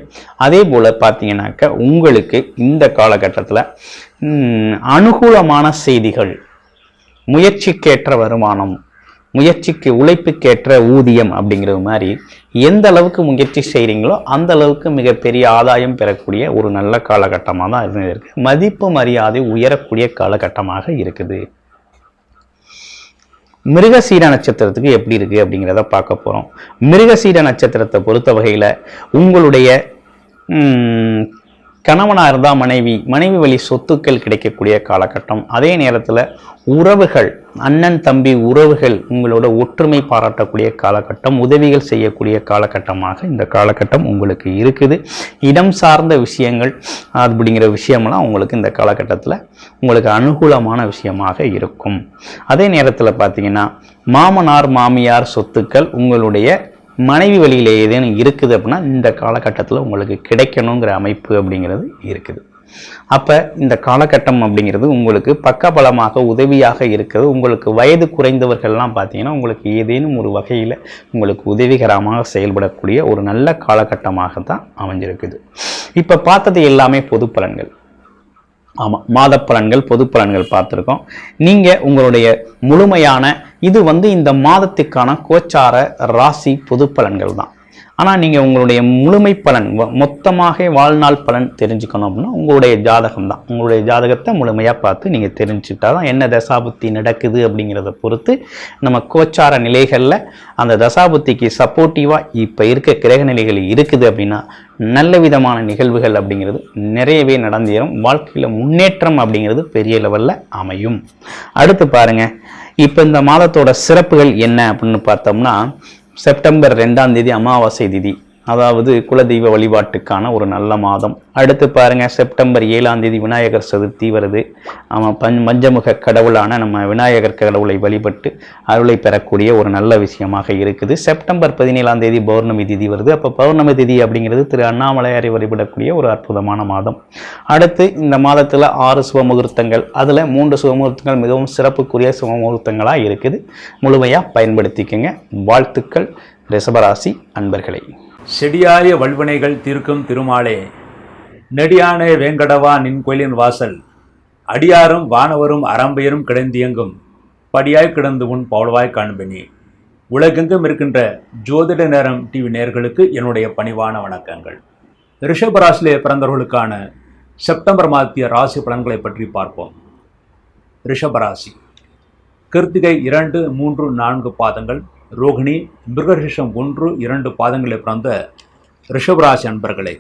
அதே போல் பார்த்தீங்கன்னாக்க உங்களுக்கு இந்த காலகட்டத்தில் அனுகூலமான செய்திகள், முயற்சிக்கேற்ற வருமானம், முயற்சிக்கு உழைப்புக்கேற்ற ஊதியம் அப்படிங்கிறது மாதிரி எந்த அளவுக்கு முயற்சி செய்கிறீங்களோ அந்த அளவுக்கு மிகப்பெரிய ஆதாயம் பெறக்கூடிய ஒரு நல்ல காலகட்டமாக தான் இருக்கு. மதிப்பு மரியாதை உயரக்கூடிய காலகட்டமாக இருக்குது. மிருகசீர நட்சத்திரத்துக்கு எப்படி இருக்கு அப்படிங்கிறத பார்க்க போறோம். மிருகசீர நட்சத்திரத்தை பொறுத்த வகையில உங்களுடைய கணவனாக இருந்தால் மனைவி வழி சொத்துக்கள் கிடைக்கக்கூடிய காலகட்டம். அதே நேரத்தில் உறவுகள், அண்ணன் தம்பி உறவுகள் உங்களோட ஒற்றுமை பாராட்டக்கூடிய காலகட்டம், உதவிகள் செய்யக்கூடிய காலகட்டமாக இந்த காலகட்டம் உங்களுக்கு இருக்குது. இடம் சார்ந்த விஷயங்கள் அப்படிங்கிற விஷயம்லாம் உங்களுக்கு இந்த காலகட்டத்தில் உங்களுக்கு அனுகூலமான விஷயமாக இருக்கும். அதே நேரத்தில் பார்த்தீங்கன்னா மாமனார் மாமியார் சொத்துக்கள் உங்களுடைய மனைவி வழியில் ஏதேனும் இருக்குது அப்படின்னா இந்த காலகட்டத்தில் உங்களுக்கு கிடைக்கணுங்கிற அமைப்பு அப்படிங்கிறது இருக்குது. அப்போ இந்த காலகட்டம் அப்படிங்கிறது உங்களுக்கு பக்கபலமாக உதவியாக இருக்கிறது. உங்களுக்கு வயது குறைந்தவர்கள்லாம் பார்த்தீங்கன்னா உங்களுக்கு ஏதேனும் ஒரு வகையில் உங்களுக்கு உதவிகரமாக செயல்படக்கூடிய ஒரு நல்ல காலகட்டமாக தான் அமைஞ்சிருக்குது. இப்போ பார்த்தது எல்லாமே பொது பலன்கள். ஆமாம், மாத பலன்கள், பொது பலன்கள் பார்த்துருக்கோம். நீங்கள் உங்களுடைய முழுமையான இது இந்த மாதத்துக்கான கோச்சார ராசி பொது பலன்கள் தான். ஆனால் நீங்கள் உங்களுடைய முழுமை பலன் மொத்தமாக வாழ்நாள் பலன் தெரிஞ்சுக்கணும் அப்படின்னா உங்களுடைய ஜாதகம் தான். உங்களுடைய ஜாதகத்தை முழுமையாக பார்த்து நீங்கள் தெரிஞ்சுக்கிட்டா தான் என்ன தசாபுத்தி நடக்குது அப்படிங்கிறத பொறுத்து நம்ம கோச்சார நிலைகளில் அந்த தசாபுத்திக்கு சப்போர்ட்டிவாக இப்போ இருக்க கிரக நிலைகள் இருக்குது அப்படின்னா நல்ல விதமான நிகழ்வுகள் அப்படிங்கிறது நிறையவே நடந்தேறும். வாழ்க்கையில் முன்னேற்றம் அப்படிங்கிறது பெரிய லெவலில் அமையும். அடுத்து பாருங்கள், இப்போ இந்த மாதத்தோட சிறப்புகள் என்ன அப்படின்னு பார்த்தோம்னா, செப்டம்பர் 2ஆம் தேதி அமாவாசை திதி, அதாவது குலதெய்வ வழிபாட்டுக்கான ஒரு நல்ல மாதம். அடுத்து பாருங்க, செப்டம்பர் 7ஆம் தேதி விநாயகர் சதுர்த்தி வருது. பஞ்சமுக கடவுளான நம்ம விநாயகர் கடவுளை வழிபட்டு அருளை பெறக்கூடிய ஒரு நல்ல விஷயமாக இருக்குது. செப்டம்பர் 17ஆம் தேதி பௌர்ணமி திதி வருது. அப்போ பௌர்ணமி திதி அப்படிங்கிறது திரு அண்ணாமலையாரை வழிபடக்கூடிய ஒரு அற்புதமான மாதம். அடுத்து இந்த மாதத்தில் 6 சுபமுகூர்த்தங்கள், அதில் 3 சுபமுகூர்த்தங்கள் மிகவும் சிறப்புக்குரிய சுபமுகூர்த்தங்களாக இருக்குது. முழுமையாக பயன்படுத்திக்கங்க. வாழ்த்துக்கள் ரிஷபராசி அன்பர்களே. செடியாய வல்வினைகள் தீர்க்கும் திருமாலே, நெடியானே வேங்கடவா நின் கோயிலின் வாசல், அடியாரும் வானவரும் அரம்பையரும் கிடந்தியங்கும் படியாய் கிடந்து உன் பவுளவாய் காண்பனே. உலகெங்கும் இருக்கின்ற ஜோதிட நேரம் டிவி நேயர்களுக்கு என்னுடைய பணிவான வணக்கங்கள். ரிஷபராசிலே பிறந்தவர்களுக்கான செப்டம்பர் மாதத்திய ராசி பலன்களை பற்றி பார்ப்போம். ரிஷபராசி, கிருத்திகை 2, 3, 4 பாதங்கள், ரோகிணி, மிருகரிஷம் 1, 2 பாதங்களை பிறந்த ரிஷபராசி அன்பர்களே,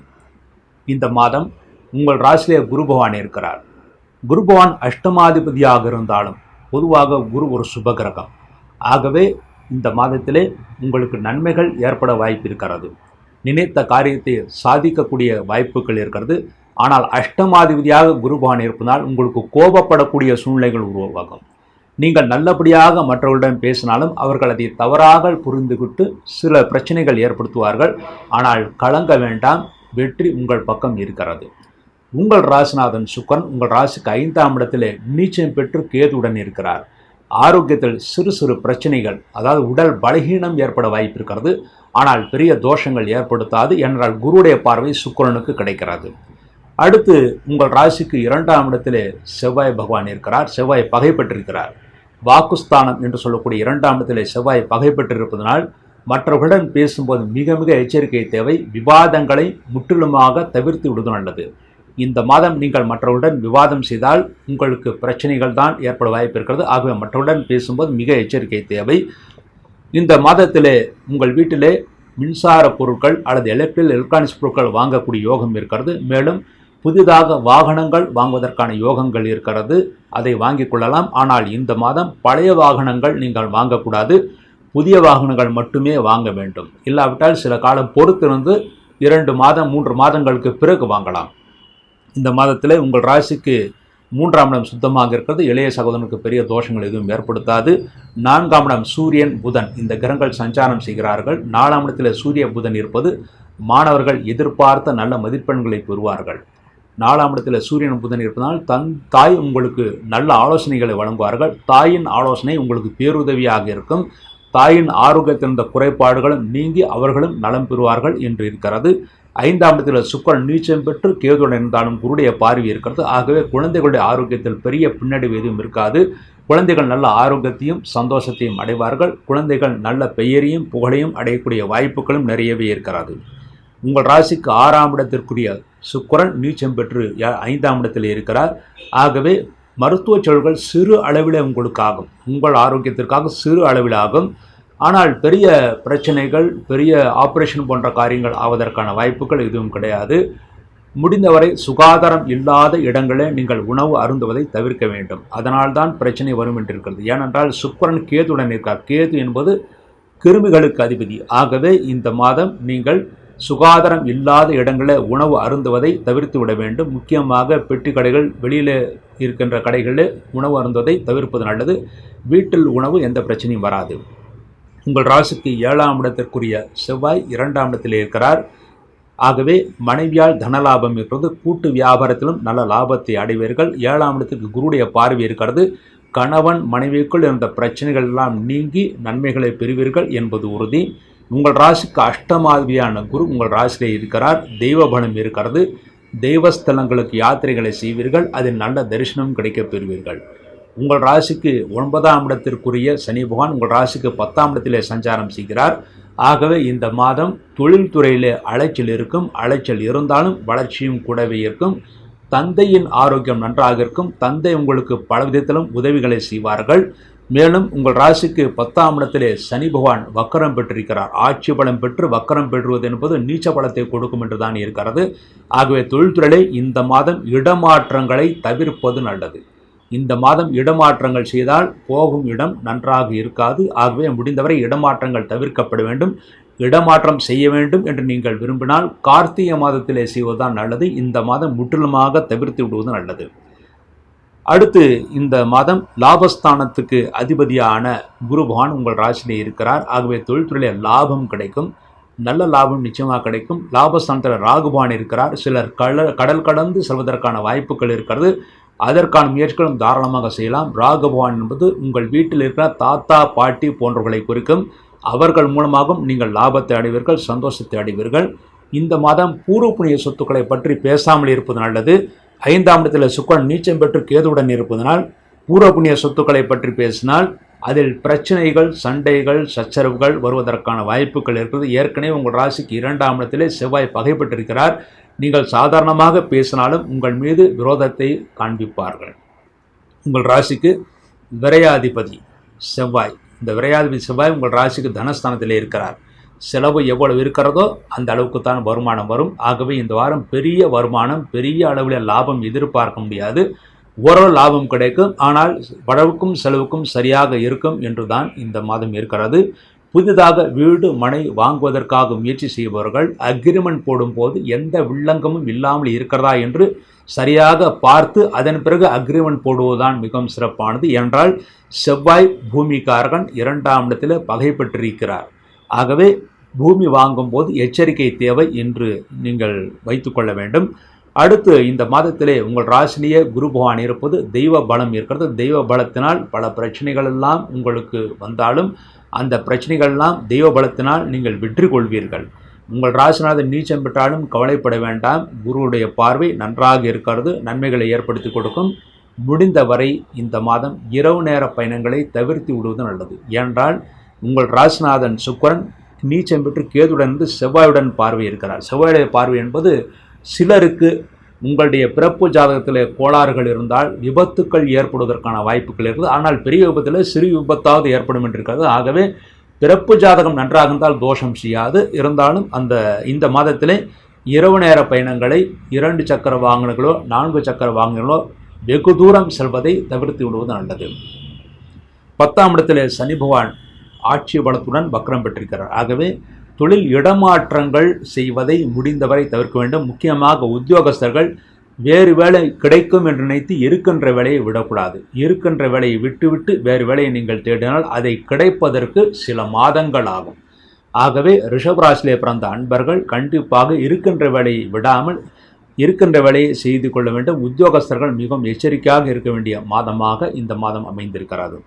இந்த மாதம் உங்கள் ராசியிலே குரு பகவான் இருக்கிறார். குரு பகவான் அஷ்டமாதிபதியாக இருந்தாலும் பொதுவாக குரு ஒரு சுபகிரகம். ஆகவே இந்த மாதத்திலே உங்களுக்கு நன்மைகள் ஏற்பட வாய்ப்பு இருக்கிறது. நினைத்த காரியத்தை சாதிக்கக்கூடிய வாய்ப்புகள் இருக்கிறது. ஆனால் அஷ்டமாதிபதியாக குரு பகவான் இருப்பதால் உங்களுக்கு கோபப்படக்கூடிய சூழ்நிலைகள் உருவாகும். நீங்கள் நல்லபடியாக மற்றவர்களிடம் பேசினாலும் அவர்கள் அதை தவறாக புரிந்துவிட்டு சில பிரச்சனைகள் ஏற்படுத்துவார்கள். ஆனால் கலங்க வேண்டாம், வெற்றி உங்கள் பக்கம் இருக்கிறது. உங்கள் ராசிநாதன் சுக்கிரன் உங்கள் ராசிக்கு 5ஆம் இடத்திலே நீச்சம் பெற்று கேதுவுடன் இருக்கிறார். ஆரோக்கியத்தில் சிறு சிறு பிரச்சனைகள், அதாவது உடல் பலகீனம் ஏற்பட வாய்ப்பு இருக்கிறது. ஆனால் பெரிய தோஷங்கள் ஏற்படுத்தாது. என்றால் குருடைய பார்வை சுக்கிரனுக்கு கிடைக்கிறது. அடுத்து உங்கள் ராசிக்கு 2ஆம் இடத்திலே செவ்வாய் பகவான் இருக்கிறார். செவ்வாய் பகை பெற்றிருக்கிறார். வாக்குஸ்தானம் என்று சொல்லக்கூடிய 2ஆம் இடத்திலே செவ்வாய் பகை பெற்றிருப்பதனால் மற்றவர்களுடன் பேசும்போது மிக மிக எச்சரிக்கை தேவை. விவாதங்களை முற்றிலுமாக தவிர்த்து விடுவது நல்லது. இந்த மாதம் நீங்கள் மற்றவர்களுடன் விவாதம் செய்தால் உங்களுக்கு பிரச்சனைகள் தான் ஏற்பட வாய்ப்பு இருக்கிறது. ஆகவே மற்றவர்களுடன் பேசும்போது மிக எச்சரிக்கை தேவை. இந்த மாதத்திலே உங்கள் வீட்டிலே மின்சார பொருட்கள் அல்லது எலக்ட்ரானிக்ஸ் பொருட்கள் வாங்கக்கூடிய யோகம் இருக்கிறது. மேலும் புதிதாக வாகனங்கள் வாங்குவதற்கான யோகங்கள் இருக்கிறது. அதை வாங்கிக் கொள்ளலாம். ஆனால் இந்த மாதம் பழைய வாகனங்கள் நீங்கள் வாங்கக்கூடாது. புதிய வாகனங்கள் மட்டுமே வாங்க வேண்டும். இல்லாவிட்டால் சில காலம் பொறுத்திருந்து 2 மாதம் 3 மாதங்களுக்கு பிறகு வாங்கலாம். இந்த மாதத்தில் உங்கள் ராசிக்கு 3ஆம் இடம் சுத்தமாக இருக்கிறது. இளைய சகோதரனுக்கு பெரிய தோஷங்கள் எதுவும் ஏற்படுத்தாது. 4ஆம் இடம் சூரியன் புதன் இந்த கிரகங்கள் சஞ்சாரம் செய்கிறார்கள். 4ஆம் இடத்தில் சூரிய புதன் இருப்பது மாணவர்கள் எதிர்பார்த்த நல்ல மதிப்பெண்களை பெறுவார்கள். 4ஆம் இடத்தில் சூரியன் புதன் இருப்பதால் தாய் உங்களுக்கு நல்ல ஆலோசனைகளை வழங்குவார்கள். தாயின் ஆலோசனை உங்களுக்கு பேருதவியாக இருக்கும். தாயின் ஆரோக்கியத்தில் இருந்த குறைபாடுகளும் நீங்கி அவர்களும் நலம் பெறுவார்கள் என்று இருக்கிறது. 5ஆம் இடத்தில் சுக்கிரன் நீச்சம் பெற்று கேதுடன் இருந்தாலும் குருடைய பார்வை இருக்கிறது. ஆகவே குழந்தைகளுடைய ஆரோக்கியத்தில் பெரிய பின்னடைவு எதுவும் இருக்காது. குழந்தைகள் நல்ல ஆரோக்கியத்தையும் சந்தோஷத்தையும் அடைவார்கள். குழந்தைகள் நல்ல பெயரையும் புகழையும் அடையக்கூடிய வாய்ப்புகளும் நிறையவே இருக்கிறது. உங்கள் ராசிக்கு 6ஆம் இடத்திற்குரிய சுக்கிரன் நீச்சம் பெற்று 5ஆம் இடத்தில் இருக்கிறார். ஆகவே மருத்துவ செலவுகள் சிறு அளவில் உங்களுக்கு ஆகும். உங்கள் ஆரோக்கியத்திற்காக சிறு அளவில் ஆகும். ஆனால் பெரிய பிரச்சனைகள், பெரிய ஆப்ரேஷன் போன்ற காரியங்கள் ஆவதற்கான வாய்ப்புகள் எதுவும் கிடையாது. முடிந்தவரை சுகாதாரம் இல்லாத இடங்களே நீங்கள் உணவு அருந்துவதை தவிர்க்க வேண்டும். அதனால்தான் பிரச்சனை வரும் என்று இருக்கிறது. ஏனென்றால் சுக்கிரன் கேதுடன் இருக்கிறார். கேது என்பது கிருமிகளுக்கு அதிபதி. ஆகவே இந்த மாதம் நீங்கள் சுகாதாரம் இல்லாத இடங்களில் உணவு அருந்துவதை தவிர்த்து விட வேண்டும். முக்கியமாக பெட்டி கடைகள், வெளியில் இருக்கின்ற கடைகளில் உணவு அருந்துவதை தவிர்ப்பது நல்லது. வீட்டில் உணவு எந்த பிரச்சனையும் வராது. உங்கள் ராசிக்கு 7ஆம் இடத்திற்குரிய செவ்வாய் 2ஆம் இடத்தில் இருக்கிறார். ஆகவே மனைவியால் தனலாபம் இருக்கிறது. கூட்டு வியாபாரத்திலும் நல்ல லாபத்தை அடைவீர்கள். 7ஆம் இடத்திற்கு குருடைய பார்வை இருக்கிறது. கணவன் மனைவிக்குள் இருந்த பிரச்சனைகள் எல்லாம் நீங்கி நன்மைகளை பெறுவீர்கள் என்பது உறுதி. உங்கள் ராசிக்கு அஷ்டமாதிபதியான குரு உங்கள் ராசியிலே இருக்கிறார். தெய்வ பலம் இருக்கிறது. தெய்வஸ்தலங்களுக்கு யாத்திரைகளை செய்வீர்கள். அதில் நல்ல தரிசனம் கிடைக்கப் பெறுவீர்கள். உங்கள் ராசிக்கு 9ஆம் இடத்திற்குரிய சனி பகவான் உங்கள் ராசிக்கு 10ஆம் இடத்திலே சஞ்சாரம் செய்கிறார். ஆகவே இந்த மாதம் தொழில்துறையிலே அலைச்சல் இருக்கும். அலைச்சல் இருந்தாலும் வளர்ச்சியும் கூடவே இருக்கும். தந்தையின் ஆரோக்கியம் நன்றாக இருக்கும். தந்தை உங்களுக்கு பல விதத்திலும் உதவிகளை செய்வார்கள். மேலும் உங்கள் ராசிக்கு 10ஆம் இடத்திலே சனி பகவான் வக்கரம் பெற்றிருக்கிறார். ஆட்சி பலம் பெற்று வக்கரம் பெறுவது என்பது நீச்ச பலத்தை கொடுக்கும் என்று தான் இருக்கிறது. ஆகவே தொழில்துறையிலே இந்த மாதம் இடமாற்றங்களை தவிர்ப்பது நல்லது. இந்த மாதம் இடமாற்றங்கள் செய்தால் போகும் இடம் நன்றாக இருக்காது. ஆகவே முடிந்தவரை இடமாற்றங்கள் தவிர்க்கப்பட வேண்டும். இடமாற்றம் செய்ய வேண்டும் என்று நீங்கள் விரும்பினால் கார்த்திகை மாதத்திலே செய்வதுதான் நல்லது. இந்த மாதம் முற்றிலுமாக தவிர்த்து விடுவது நல்லது. அடுத்து இந்த மாதம் லாபஸ்தானத்துக்கு அதிபதியான குரு பகவான் உங்கள் ராசியிலே இருக்கிறார். ஆகவே தொழில்துறையில் லாபம் கிடைக்கும். நல்ல லாபம் நிச்சயமாக கிடைக்கும். லாபஸ்தானத்தில் ராகுபகவான் இருக்கிறார். சிலர் கடல் கடந்து செல்வதற்கான வாய்ப்புகள் இருக்கிறது. அதற்கான முயற்சிகளும் தாராளமாக செய்யலாம். ராகு பகவான் என்பது உங்கள் வீட்டில் இருக்கிற தாத்தா பாட்டி போன்றவர்களை குறிக்கும். அவர்கள் மூலமாகவும் நீங்கள் லாபத்தை அடைவீர்கள், சந்தோஷத்தை அடைவீர்கள். இந்த மாதம் பூர்வ புண்ணிய சொத்துக்களை பற்றி பேசாமல் இருப்பது நல்லது. 5ஆம் இடத்தில் சுக்கிரன் நீச்சம் பெற்று கேதுவுடன் இருப்பதனால் பூர்வ புண்ணிய சொத்துக்களை பற்றி பேசினால் அதில் பிரச்சனைகள், சண்டைகள், சச்சரவுகள் வருவதற்கான வாய்ப்புகள் இருக்கிறது. ஏற்கனவே உங்கள் ராசிக்கு 2ஆம் இடத்திலே செவ்வாய் பகைப்பட்டிருக்கிறார். நீங்கள் சாதாரணமாக பேசினாலும் உங்கள் மீது விரோதத்தை காண்பிப்பார்கள். உங்கள் ராசிக்கு விரையாதிபதி செவ்வாய், இந்த விரையாதிபதி செவ்வாய் உங்கள் ராசிக்கு தனஸ்தானத்திலே இருக்கிறார். செலவு எவ்வளவு இருக்கிறதோ அந்த அளவுக்கு தான் வருமானம் வரும். ஆகவே இந்த வாரம் பெரிய வருமானம், பெரிய அளவில் லாபம் எதிர்பார்க்க முடியாது. ஓரளவு லாபம் கிடைக்கும். ஆனால் வரவுக்கும் செலவுக்கும் சரியாக இருக்கும் என்று தான் இந்த மாதம் இருக்கிறது. புதிதாக வீடு மனை வாங்குவதற்காக முயற்சி செய்பவர்கள் அக்ரிமெண்ட் போடும்போது எந்த வில்லங்கமும் இல்லாமல் இருக்கிறதா என்று சரியாக பார்த்து அதன் பிறகு அக்ரிமெண்ட் போடுவதுதான் மிகவும் சிறப்பானது. என்றால் செவ்வாய் பூமிக்காரகன் 2ஆம் இடத்தில் பகை பெற்றிருக்கிறார். ஆகவே பூமி வாங்கும்போது எச்சரிக்கை தேவை என்று நீங்கள் வைத்துக்கொள்ள வேண்டும். அடுத்து இந்த மாதத்திலே உங்கள் ராசிலேயே குரு பகவான் இருப்பது தெய்வ பலம் இருக்கிறது. தெய்வ பலத்தினால் பல பிரச்சனைகள் எல்லாம் உங்களுக்கு வந்தாலும் அந்த பிரச்சனைகள்லாம் தெய்வ பலத்தினால் நீங்கள் வெற்றி கொள்வீர்கள். உங்கள் ராசிநாதன் நீச்சம் பெற்றாலும் கவலைப்பட வேண்டாம். குருவுடைய பார்வை நன்றாக இருக்கிறது, நன்மைகளை ஏற்படுத்தி கொடுக்கும். முடிந்தவரை இந்த மாதம் இரவு நேர பயணங்களை தவிர்த்து விடுவது நல்லது. ஏனென்றால் உங்கள் ராசிநாதன் சுக்கிரன் நீச்சம் பெற்று கேதுடன் செவ்வாயுடன் பார்வை இருக்கிறார். செவ்வாயுடைய பார்வை என்பது சிலருக்கு உங்களுடைய பிறப்பு ஜாதகத்தில் கோளாறுகள் இருந்தால் விபத்துக்கள் ஏற்படுவதற்கான வாய்ப்புகள் இருக்குது. ஆனால் பெரிய விபத்தில் சிறு விபத்தாவது ஏற்படும் என்று இருக்கிறது. ஆகவே பிறப்பு ஜாதகம் நன்றாக இருந்தால் தோஷம் செய்யாது. இருந்தாலும் இந்த மாதத்திலே இரவு நேர பயணங்களை 2 சக்கர வாகனங்களோ 4 சக்கர வாகனங்களோ வெகு தூரம் செல்வதை தவிர்த்து விடுவது நல்லது. 10ஆம் இடத்திலே சனி பகவான் ஆட்சி பலத்துடன் வக்ரம் பெற்றிருக்கிறார். ஆகவே தொழில் இடமாற்றங்கள் செய்வதை முடிந்தவரை தவிர்க்க வேண்டும். முக்கியமாக உத்தியோகஸ்தர்கள் வேறு வேலை கிடைக்கும் என்று நினைத்து இருக்கின்ற வேலையை விடக்கூடாது. இருக்கின்ற வேலையை விட்டுவிட்டு வேறு வேலையை நீங்கள் தேடினால் அதை கிடைப்பதற்கு சில மாதங்கள் ஆகும். ஆகவே ரிஷபராசிலே பிறந்த அன்பர்கள் கண்டிப்பாக இருக்கின்ற வேலையை விடாமல் இருக்கின்ற வேலையை செய்து கொள்ள வேண்டும். உத்தியோகஸ்தர்கள் மிகவும் எச்சரிக்கையாக இருக்க வேண்டிய மாதமாக இந்த மாதம் அமைந்திருக்கிறது.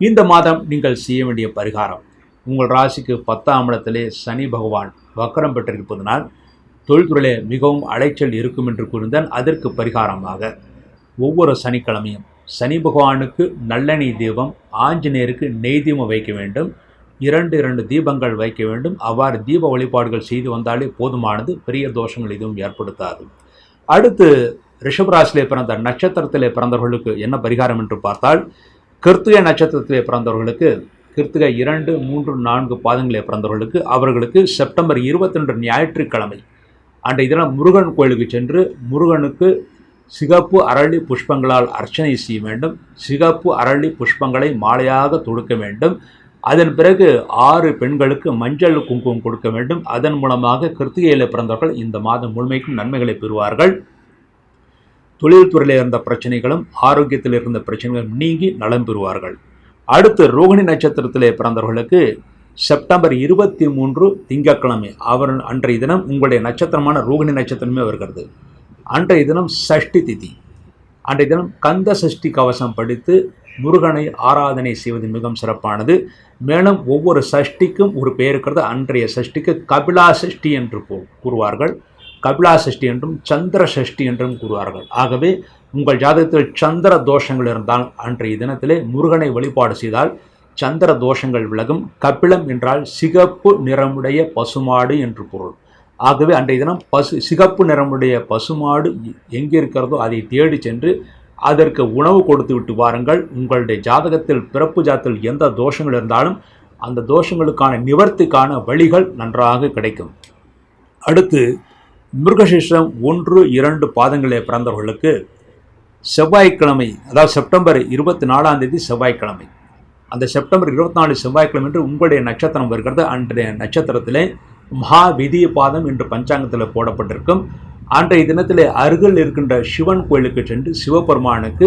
இந்த மாதம் நீங்கள் செய்ய வேண்டிய பரிகாரம், உங்கள் ராசிக்கு 10ஆம் இடத்திலே சனி பகவான் வக்கரம் பெற்றிருப்பதனால் தொழில்துறையிலே மிகவும் அலைச்சல் இருக்கும் என்று கூறினான். அதற்கு பரிகாரமாக ஒவ்வொரு சனிக்கிழமையும் சனி பகவானுக்கு நல்லெண்ணெய் தீபம், ஆஞ்சநேயருக்கு நெய் தீபம் வைக்க வேண்டும். 2 தீபங்கள் வைக்க வேண்டும். அவ்வாறு தீப வழிபாடுகள் செய்து வந்தாலே போதுமானது. பெரிய தோஷங்கள் எதுவும் ஏற்படுத்தாது. அடுத்து ரிஷபராசிலே பிறந்த நட்சத்திரத்திலே பிறந்தவர்களுக்கு என்ன பரிகாரம் என்று பார்த்தால், கிருத்திகை நட்சத்திரத்திலே பிறந்தவர்களுக்கு கிருத்திகை 2, 3, 4 பாதங்களே பிறந்தவர்களுக்கு அவர்களுக்கு செப்டம்பர் 22 ஞாயிற்றுக்கிழமை அன்றைய தினம் முருகன் கோயிலுக்கு சென்று முருகனுக்கு சிகப்பு அரளி புஷ்பங்களால் அர்ச்சனை செய்ய வேண்டும். சிகப்பு அரளி புஷ்பங்களை மாலையாக தொடுக்க வேண்டும். அதன் பிறகு 6 பெண்களுக்கு மஞ்சள் குங்குமம் கொடுக்க வேண்டும். அதன் மூலமாக கிருத்திகையில் பிறந்தவர்கள் இந்த மாதம் முழுமைக்கும் நன்மைகளை பெறுவார்கள். தொழில்துறையில் இருந்த பிரச்சனைகளும் ஆரோக்கியத்தில் இருந்த பிரச்சனைகளும் நீங்கி நலம் பெறுவார்கள். அடுத்து ரோகிணி நட்சத்திரத்திலே பிறந்தவர்களுக்கு செப்டம்பர் 23 திங்கட்கிழமை அன்றைய தினம் உங்களுடைய நட்சத்திரமான ரோகிணி நட்சத்திரமே வருகிறது. அன்றைய தினம் சஷ்டி திதி. அன்றைய தினம் கந்த சஷ்டி கவசம் படித்து முருகனை ஆராதனை செய்வது மிகவும் சிறப்பானது. மேலும் ஒவ்வொரு சஷ்டிக்கும் ஒரு பெயர் இருக்கிறது. அன்றைய சஷ்டிக்கு கபிலா சஷ்டி என்று கூறுவார்கள். கபிலா சஷ்டி என்றும் சந்திர சஷ்டி என்றும் கூறுவார்கள். ஆகவே உங்கள் ஜாதகத்தில் சந்திர தோஷங்கள் இருந்தால் அன்றைய தினத்திலே முருகனை வழிபாடு செய்தால் சந்திர தோஷங்கள் விலகும். கபிலம் என்றால் சிகப்பு நிறமுடைய பசுமாடு என்று பொருள். ஆகவே அன்றைய தினம் சிகப்பு நிறமுடைய பசுமாடு எங்கே இருக்கிறதோ அதை தேடி சென்று அதற்கு உணவு கொடுத்து விட்டு வாருங்கள். உங்களுடைய ஜாதகத்தில் பிறப்பு ஜாதத்தில் எந்த தோஷங்கள் இருந்தாலும் அந்த தோஷங்களுக்கான நிவர்த்திக்கான வழிகள் நன்றாக கிடைக்கும். அடுத்து மிருகசீரிஷம் 1, 2 பாதங்களே பிறந்தவர்களுக்கு செவ்வாய்க்கிழமை, அதாவது செப்டம்பர் 24ஆம் தேதி செவ்வாய்க்கிழமை, அந்த செப்டம்பர் 24 செவ்வாய்க்கிழமை என்று உங்களுடைய நட்சத்திரம் வருகிறது. அன்றைய நட்சத்திரத்திலே மகா விதிய பாதம் என்று பஞ்சாங்கத்தில் போடப்பட்டிருக்கும். அன்றைய தினத்திலே அருகில் இருக்கின்ற சிவன் கோயிலுக்கு சென்று சிவபெருமானுக்கு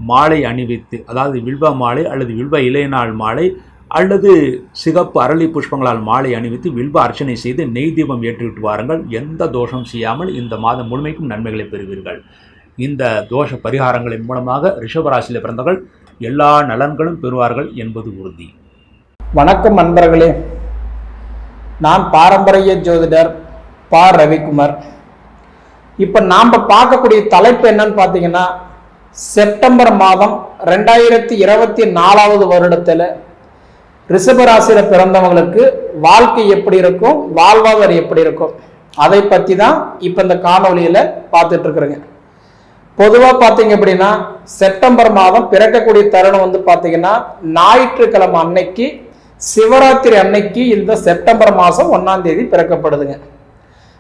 மாலை அணிவித்து, அதாவது வில்வ மாலை அல்லது வில்வ இலையினால் மாலை அல்லது சிகப்பு அரளி புஷ்பங்களால் மாலை அணிவித்து வில்வ அர்ச்சனை செய்து நெய் தீபம் ஏற்றிவிட்டு வாருங்கள். எந்த தோஷம் செய்யாமல் இந்த மாதம் முழுமைக்கும் நன்மைகளை பெறுவீர்கள். இந்த தோஷ பரிகாரங்களின் மூலமாக ரிஷபராசியில் பிறந்தவர்கள் எல்லா நலன்களும் பெறுவார்கள் என்பது உறுதி. வணக்கம் நண்பர்களே, நான் பாரம்பரிய ஜோதிடர் பா. ரவிக்குமார். இப்போ நாம் பார்க்கக்கூடிய தலைப்பு என்னன்னு பார்த்தீங்கன்னா, செப்டம்பர் மாதம் 2024 வருடத்தில் ரிஷபராசியில் பிறந்தவங்களுக்கு வாழ்க்கை எப்படி இருக்கும், வாழ்வாதாரம் எப்படி இருக்கும், அதை பற்றி தான் இப்போ இந்த காணொலியில் பார்த்துட்டு இருக்கிறேங்க. பொதுவாக பார்த்தீங்க அப்படின்னா செப்டம்பர் மாதம் பிறக்கக்கூடிய தருணம் பார்த்தீங்கன்னா ஞாயிற்றுக்கிழமை அன்னைக்கு, சிவராத்திரி அன்னைக்கு இந்த செப்டம்பர் மாதம் 1ஆம் தேதி பிறக்கப்படுதுங்க.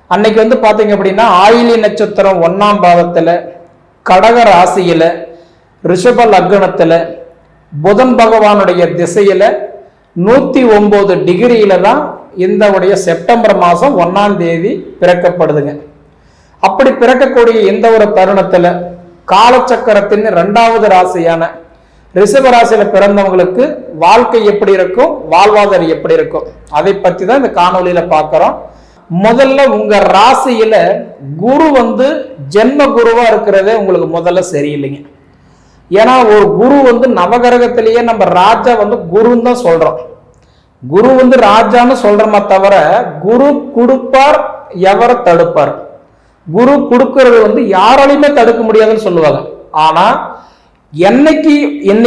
அன்னைக்கு பார்த்தீங்க அப்படின்னா ஆயிலி நட்சத்திரம் 1ஆம் பாதத்தில், கடக ராசியில், ரிஷப லக்னத்தில், புதன் பகவானுடைய திசையில் 109 டிகிரியில தான் இந்த செப்டம்பர் மாதம் 1ஆம் தேதி பிறக்கப்படுதுங்க. அப்படி பிறக்கக்கூடிய இந்த ஒரு தருணத்துல காலச்சக்கரத்தின் 2வது ராசியான ரிஷப ராசியில பிறந்தவங்களுக்கு வாழ்க்கை எப்படி இருக்கும், வாழ்வாதாரம் எப்படி இருக்கும், அதை பத்தி தான் இந்த காணொலியில பார்க்கிறோம். முதல்ல உங்க ராசியில குரு ஜென்ம குருவா இருக்கிறதே உங்களுக்கு முதல்ல சரியில்லைங்க. ஏன்னா ஒரு குரு நவகிரகத்திலேயே நம்ம ராஜா குருன்னு தான் சொல்றோம். குரு ராஜான்னு சொல்றோமே தவிர குரு கொடுப்பார், எவரை தடுப்பார். குரு கொடுக்கிறது யாராலையுமே தடுக்க முடியாதுன்னு சொல்லுவாங்க. ஆனா என்னைக்கு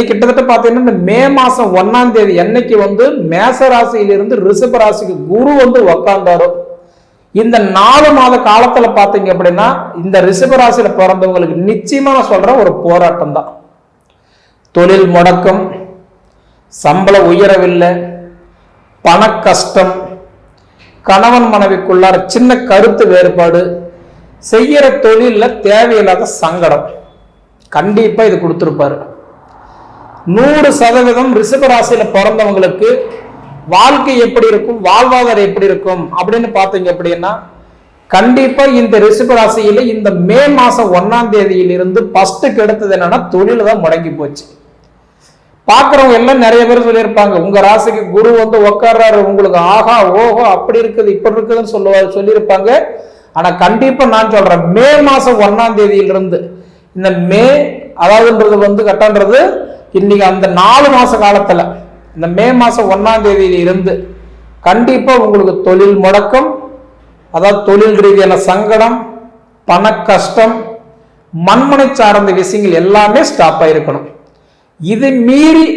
கிட்டத்தட்ட பாத்தீங்கன்னா இந்த மே மாசம் 1ஆம் தேதி என்னைக்கு மேச ராசியிலிருந்து ரிஷப ராசிக்கு குரு உக்காந்தாரோ, இந்த 4 மாத காலத்துல பாத்தீங்க அப்படின்னா இந்த ரிஷப ராசியில பிறந்தவங்களுக்கு நிச்சயமா நான் சொல்றேன் ஒரு போராட்டம் தான். தொழில் முடக்கம், சம்பள உயரவில்லை, பண கஷ்டம், கணவன் மனைவிக்குள்ளார சின்ன கருத்து வேறுபாடு, செய்யற தொழில தேவையில்லாத சங்கடம், கண்டிப்பா இது கொடுத்திருப்பாரு. 100% ரிஷபராசியில பிறந்தவங்களுக்கு வாழ்க்கை எப்படி இருக்கும், வாழ்வாதாரம் எப்படி இருக்கும் அப்படின்னு பாத்தீங்க அப்படின்னா கண்டிப்பா இந்த ரிஷபராசியில இந்த மே மாசம் 1ஆம் தேதியிலிருந்து ஃபர்ஸ்ட் கெடுத்தது என்னன்னா தொழில் தான் முடங்கி போச்சு. பாக்குறவங்க எல்லாம் நிறைய பேர் சொல்லியிருப்பாங்க, உங்க ராசிக்கு குரு உட்கார்றாரு, உங்களுக்கு ஆஹா ஓஹோ அப்படி இருக்குது இப்படி இருக்குதுன்னு சொல்லியிருப்பாங்க. ஆனா கண்டிப்பா நான் சொல்றேன், மே மாசம் 1ஆம் தேதியிலிருந்து இந்த மே அதாவதுன்றது கட்டான்றது இன்னைக்கு அந்த 4 மாச காலத்துல இந்த மே மாசம் 1ஆம் தேதியில இருந்து கண்டிப்பா உங்களுக்கு தொழில் முடக்கம், அதாவது தொழில் ரீதியான சங்கடம், பண கஷ்டம், மண்மனை சார்ந்த விஷயங்கள் எல்லாமே ஸ்டாப் ஆயிருக்கணும். இது மீறி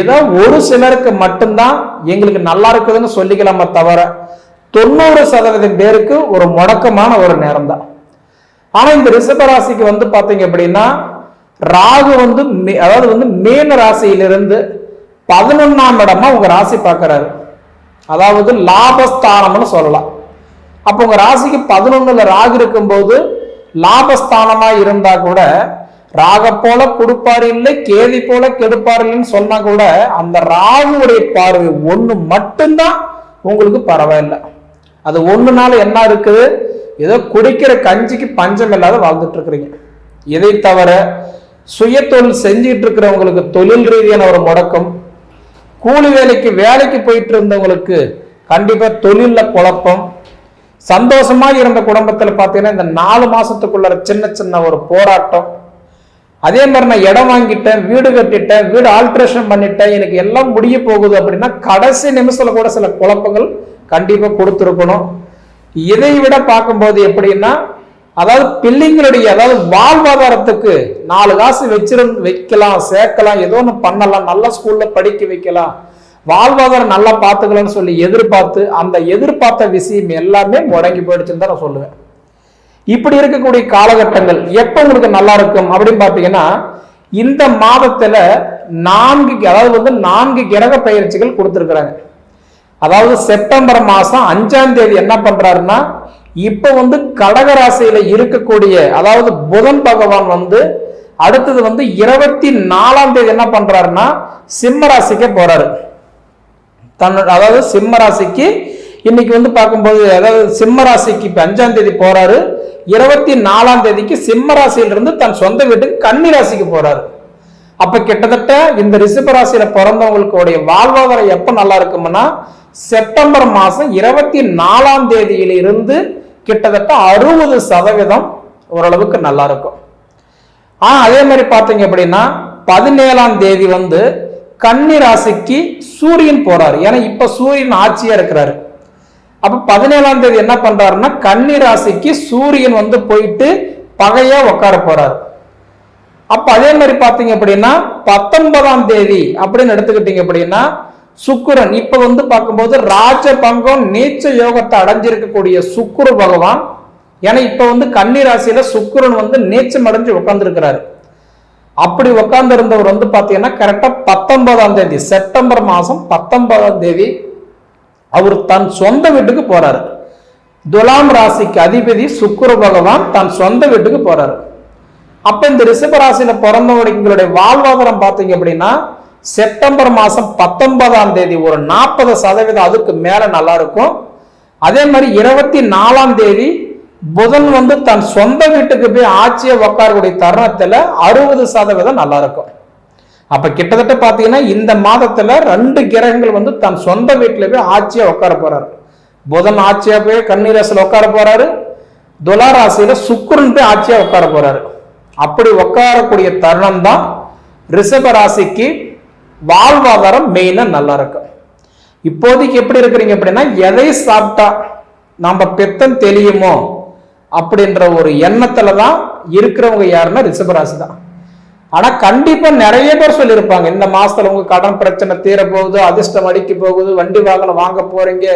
ஏதோ ஒரு சிலருக்கு மட்டும்தான் எங்களுக்கு நல்லா இருக்குதுன்னு சொல்லிக்கலாமே தவிர 90% பேருக்கு ஒரு முடக்கமான ஒரு நேரம் தான். ஆனா இந்த ரிஷபராசிக்கு பாத்தீங்க அப்படின்னா ராகு அதாவது மீன ராசியிலிருந்து 11ஆம் இடமா உங்க ராசி பார்க்கிறாரு. அதாவது லாபஸ்தானம்னு சொல்லலாம். அப்ப உங்க ராசிக்கு 11ல ராகு இருக்கும்போது லாபஸ்தானமா இருந்தா கூட ராக போல கொடுப்பாரு இல்லை, கேதி போல கெடுப்பாரு இல்லைன்னு சொன்னா கூட அந்த ராகுடைய பார்வை ஒண்ணு மட்டும்தான் உங்களுக்கு பரவாயில்லை. அது ஒண்ணுனால என்ன இருக்குது, ஏதோ குடிக்கிற கஞ்சிக்கு பஞ்சம் இல்லாத வாழ்ந்துட்டு இருக்கிறீங்க. இதை தவிர சுய தொழில் செஞ்சிட்டு இருக்கிறவங்களுக்கு தொழில் ரீதியான ஒரு முடக்கம், கூலி வேலைக்கு போயிட்டு இருந்தவங்களுக்கு கண்டிப்பா தொழில்ல குழப்பம், சந்தோஷமா இருந்த குடும்பத்துல பாத்தீங்கன்னா இந்த 4 மாசத்துக்குள்ள சின்ன சின்ன ஒரு போராட்டம். அதே மாதிரி நான் இடம் வாங்கிட்டேன், வீடு கட்டிட்டேன், வீடு ஆல்ட்ரேஷன் பண்ணிட்டேன், எனக்கு எல்லாம் முடிய போகுது அப்படின்னா கடைசி நிமிஷத்துல கூட சில குழப்பங்கள் கண்டிப்பா கொடுத்துருக்கணும். இதை விட பார்க்கும்போது எப்படின்னா அதாவது பிள்ளைங்களுடைய அதாவது வாழ்வாதாரத்துக்கு 4 காசு வைக்கலாம், சேர்க்கலாம், ஏதோ ஒன்று பண்ணலாம், நல்ல ஸ்கூல்ல படிக்க வைக்கலாம், வாழ்வாதாரம் நல்லா பார்த்துக்கலாம்னு சொல்லி எதிர்பார்த்து அந்த எதிர்பார்த்த விஷயம் எல்லாமே முடங்கி போயிடுச்சுன்னு தான் நான் சொல்லுவேன். இப்படி இருக்கக்கூடிய காலகட்டங்கள் எப்ப உங்களுக்கு நல்லா இருக்கும் அப்படின்னு பாத்தீங்கன்னா, இந்த மாதத்துல 4 கிரக பயிற்சிகள் கொடுத்திருக்கிறாங்க. அதாவது செப்டம்பர் மாசம் 5ஆம் தேதி என்ன பண்றாருன்னா, இப்ப கடகராசியில இருக்கக்கூடிய அதாவது புதன் பகவான் அடுத்தது 24ஆம் தேதி என்ன பண்றாருன்னா சிம்ம ராசிக்கு போறாரு. அதாவது சிம்ம ராசிக்கு இன்னைக்கு பார்க்கும்போது, அதாவது சிம்ம ராசிக்கு இப்ப 5ஆம் தேதி போறாரு. 24ஆம் தேதிக்கு சிம்ம ராசியிலிருந்து தன் சொந்த வீட்டுக்கு கன்னி ராசிக்கு போறாரு. அப்ப கிட்டத்தட்ட இந்த ரிஷப ராசியில பிறந்தவங்களுடைய வாழ்வாதாரம் எப்ப நல்லா இருக்கும்னா, செப்டம்பர் மாசம் 24ஆம் தேதியிலிருந்து கிட்டத்தட்ட 60% ஓரளவுக்கு நல்லா இருக்கும். அதே மாதிரி பாத்தீங்க அப்படின்னா 17ஆம் தேதி கன்னி ராசிக்கு சூரியன் போறாரு. ஏன்னா இப்ப சூரியன் ஆட்சியா இருக்கிறாரு. அப்ப 17ஆம் தேதி என்ன பண்றாருன்னா கன்னி ராசிக்கு சூரியன் போயிட்டு பகையா உட்கார போறாரு. அப்ப அதே மாதிரி பாத்தீங்க அப்படின்னா 19ஆம் தேதி அப்படின்னு எடுத்துக்கிட்டீங்க அப்படின்னா சுக்கிரன் இப்ப பார்க்கும்போது ராஜ பங்கம் நீச்ச யோகத்தை அடைஞ்சிருக்கக்கூடிய சுக்கிர பகவான். ஏன்னா இப்ப கன்னி ராசியில சுக்கிரன் நீச்சம் அடைஞ்சு உட்கார்ந்துருக்கிறாரு. அப்படி உட்கார்ந்து இருந்தவர் பாத்தீங்கன்னா கரெக்டா 19ஆம் தேதி செப்டம்பர் மாசம் 19ஆம் தேதி அவர் தன் சொந்த வீட்டுக்கு போறாரு. துலாம் ராசிக்கு அதிபதி சுக்கிர பகவான் தன் சொந்த வீட்டுக்கு போறாரு. அப்ப இந்த ரிஷப ராசியில பிறந்தவங்களுடைய வாழ்வாதாரம் பாத்தீங்க அப்படின்னா செப்டம்பர் மாசம் 19ஆம் தேதி ஒரு 40% அதுக்கு மேல நல்லா இருக்கும். அதே மாதிரி 24ஆம் தேதி புதன் தன் சொந்த வீட்டுக்கு போய் ஆட்சியை உட்காரக்கூடிய தருணத்துல 60% நல்லா இருக்கும். அப்ப கிட்டத்தட்ட பாத்தீங்கன்னா இந்த மாதத்துல 2 கிரகங்கள் தன் சொந்த வீட்டுல போய் ஆட்சியா உட்கார போறாரு. புதன் ஆட்சியா போய் கன்னி ராசியில உட்கார போறாரு. துலா ராசியில சுக்கிரன் போய் ஆட்சியா உட்கார போறாரு. அப்படி உட்காரக்கூடிய தருணம் தான் ரிஷப ராசிக்கு வாழ்வாதாரம் மெயினா நல்லா இருக்கும். இப்போதைக்கு எப்படி இருக்கிறீங்க அப்படின்னா, எதை சாப்பிட்டா நம்ம பெத்தம் தெரியுமோ அப்படின்ற ஒரு எண்ணத்துலதான் இருக்கிறவங்க யாருன்னா ரிஷபராசி தான். ஆனா கண்டிப்பா நிறைய பேர் சொல்லியிருப்பாங்க, இந்த மாசத்துல உங்க கடன் பிரச்சனை தீர போகுது, அதிர்ஷ்டம் அடிக்க போகுது, வண்டி வாகனம் வாங்க போறீங்க,